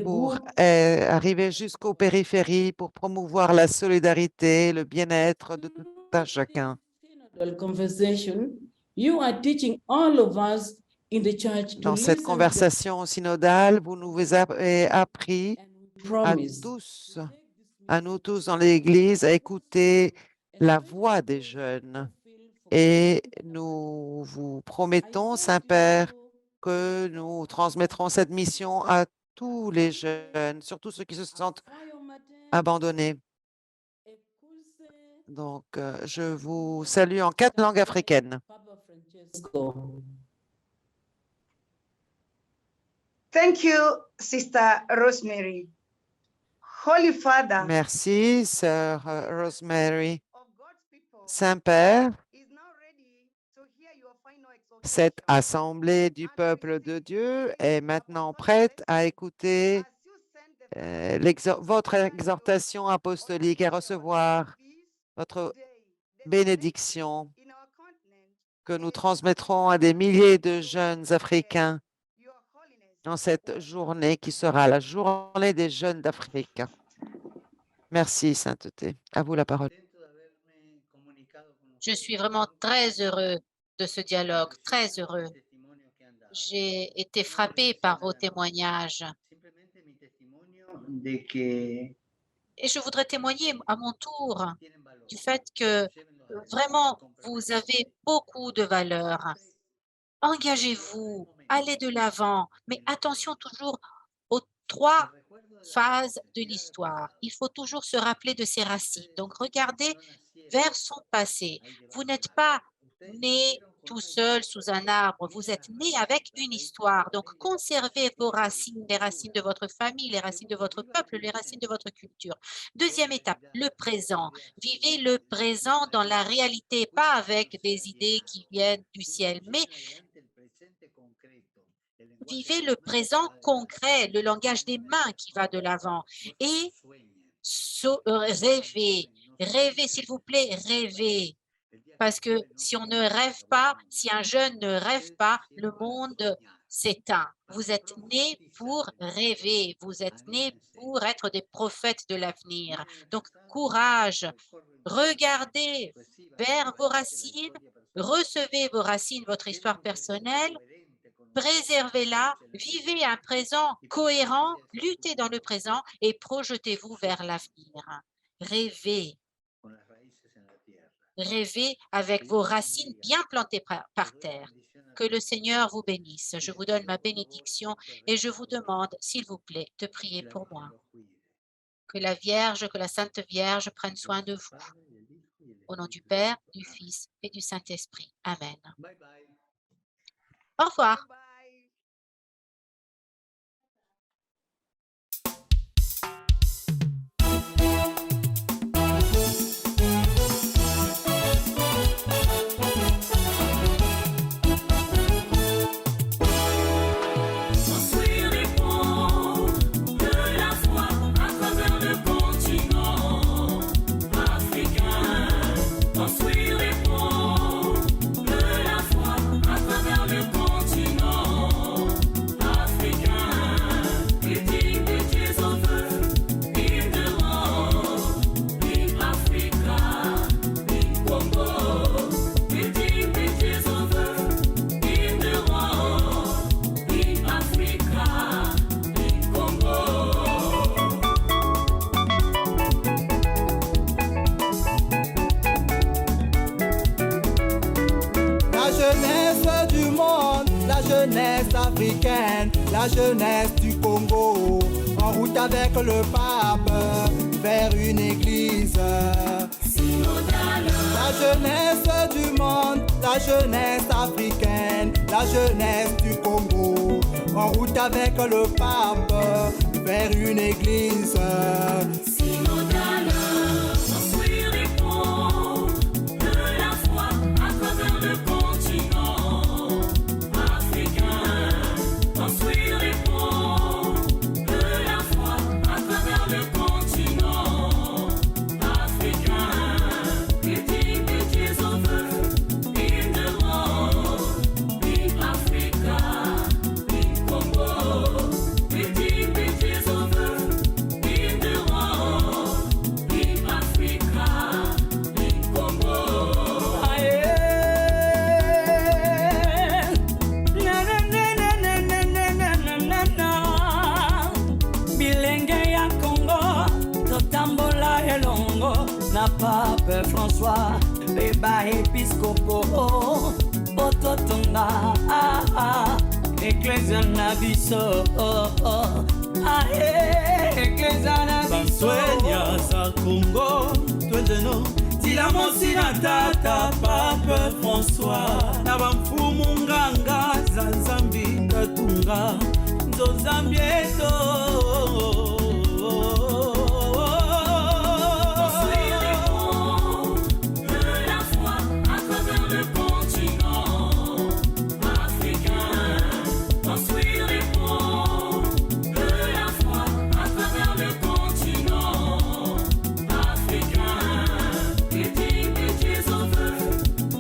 pour arriver jusqu'aux périphéries, pour promouvoir la solidarité, le bien-être de tout un chacun. Dans cette conversation synodale, vous nous avez appris à nous tous dans l'Église, à écouter la voix des jeunes. Et nous vous promettons, Saint-Père, que nous transmettrons cette mission à tous les jeunes, surtout ceux qui se sentent abandonnés. Donc, je vous salue en 4 langues africaines. Thank you, Sister Rosemary. Holy Father. Merci, Sœur Rosemary. Saint-Père, cette assemblée du peuple de Dieu est maintenant prête à écouter votre exhortation apostolique et recevoir votre bénédiction que nous transmettrons à des milliers de jeunes Africains dans cette journée qui sera la journée des jeunes d'Afrique. Merci, Sainteté. À vous la parole. Je suis vraiment très heureux de ce dialogue, très heureux. J'ai été frappé par vos témoignages. Et je voudrais témoigner à mon tour du fait que vraiment, vous avez beaucoup de valeurs. Engagez-vous, allez de l'avant, mais attention toujours aux 3 phases de l'histoire. Il faut toujours se rappeler de ses racines. Donc, regardez vers son passé. Vous n'êtes pas né tout seul sous un arbre, vous êtes né avec une histoire. Donc, conservez vos racines, les racines de votre famille, les racines de votre peuple, les racines de votre culture. Deuxième étape, le présent. Vivez le présent dans la réalité, pas avec des idées qui viennent du ciel, mais vivez le présent concret, le langage des mains qui va de l'avant. Et rêvez, rêvez s'il vous plaît, rêvez. Parce que si on ne rêve pas, si un jeune ne rêve pas, le monde s'éteint. Vous êtes nés pour rêver, vous êtes nés pour être des prophètes de l'avenir. Donc, courage, regardez vers vos racines, recevez vos racines, votre histoire personnelle, préservez-la, vivez un présent cohérent, luttez dans le présent et projetez-vous vers l'avenir. Rêvez. Rêvez avec vos racines bien plantées par terre. Que le Seigneur vous bénisse. Je vous donne ma bénédiction et je vous demande, s'il vous plaît, de prier pour moi. Que la Vierge, que la Sainte Vierge prenne soin de vous. Au nom du Père, du Fils et du Saint-Esprit. Amen. Au revoir. La jeunesse du Congo, en route avec le pape vers une église synodale. La jeunesse du monde, la jeunesse africaine, la jeunesse du Congo, en route avec le pape vers une église synodale. Construire les ponts de la foi à travers le continent africain. Construire les ponts de la foi à travers le continent africain. Building bridges over in the world, in Africa, in Congo. Building bridges over in the world, in Africa, in Congo. Bilenge ya Congo, totambola elongo na Pape François, beba episkopo ototonga Eklezia na biso Eklezia na biso Baswenya za Congo, twendeno tila mosi na tata Pape François na bamfumu nganga za Nzambi katunga nzozambieto. Construire les ponts de la foi à travers le continent africain. Construire les ponts de la foi à travers le continent africain. Building bridges over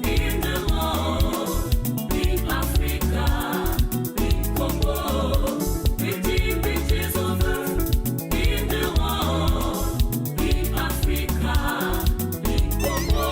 in the world, in Africa, in Congo. Building bridges over in the world, in Africa, in Congo.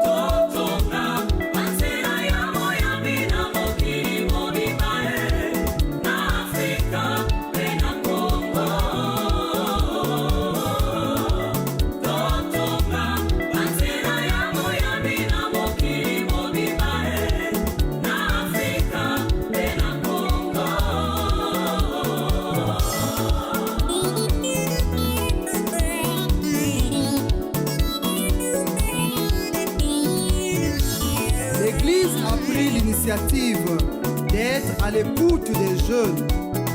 Totonga, banzela ya moyambi na mokili mobimba na Afrika pe na Congo. Totonga, banzela ya moyambi na mokili mobimba na Afrika pe na Congo. L'Église a pris l'initiative d'être à l'écoute des jeunes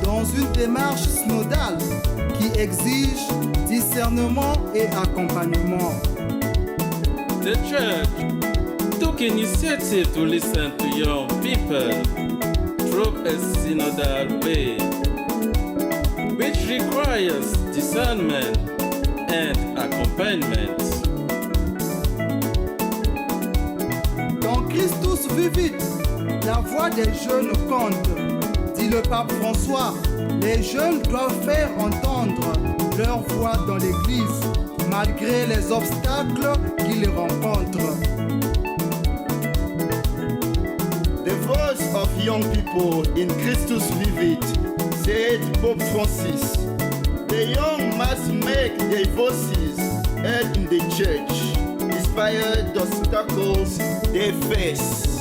dans une démarche synodale qui exige discernement et accompagnement. The church took initiative to listen to young people through a synodal way, which requires discernment and accompaniment. Dans Christus vivit, la voix des jeunes compte. Dit le pape François, les jeunes doivent faire entendre leur voix dans l'église, malgré les obstacles qu'ils rencontrent. The voice of young people in Christus Vivit, said Pope Francis. The young must make their voices heard in the church, despite the obstacles they face.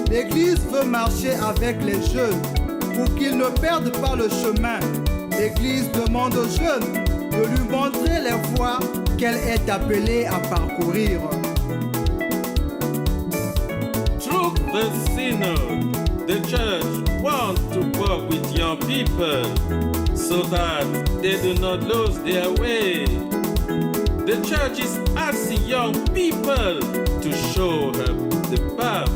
L'Église veut marcher avec les jeunes pour qu'ils ne perdent pas le chemin. L'Église demande aux jeunes de lui montrer les voies qu'elle est appelée à parcourir. Through the synod, the church wants to work with young people so that they do not lose their way. The church is asking young people to show her the path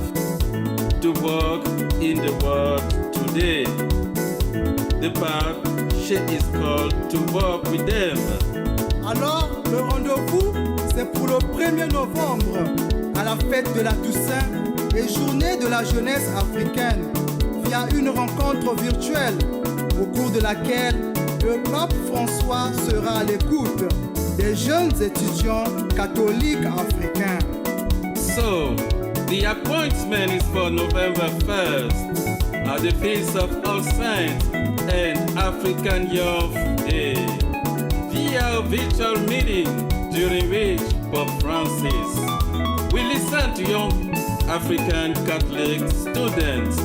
to walk in the world today. The path she is called to walk with them. Alors, le rendez-vous, c'est pour le 1er novembre, à la fête de la Toussaint et journée de la jeunesse africaine, via une rencontre virtuelle, au cours de laquelle le pape François sera à l'écoute des jeunes étudiants catholiques africains. So, the appointment is for November 1st at the Feast of All Saints and African Youth Day, via a virtual meeting during which Pope Francis will listen to young African Catholic students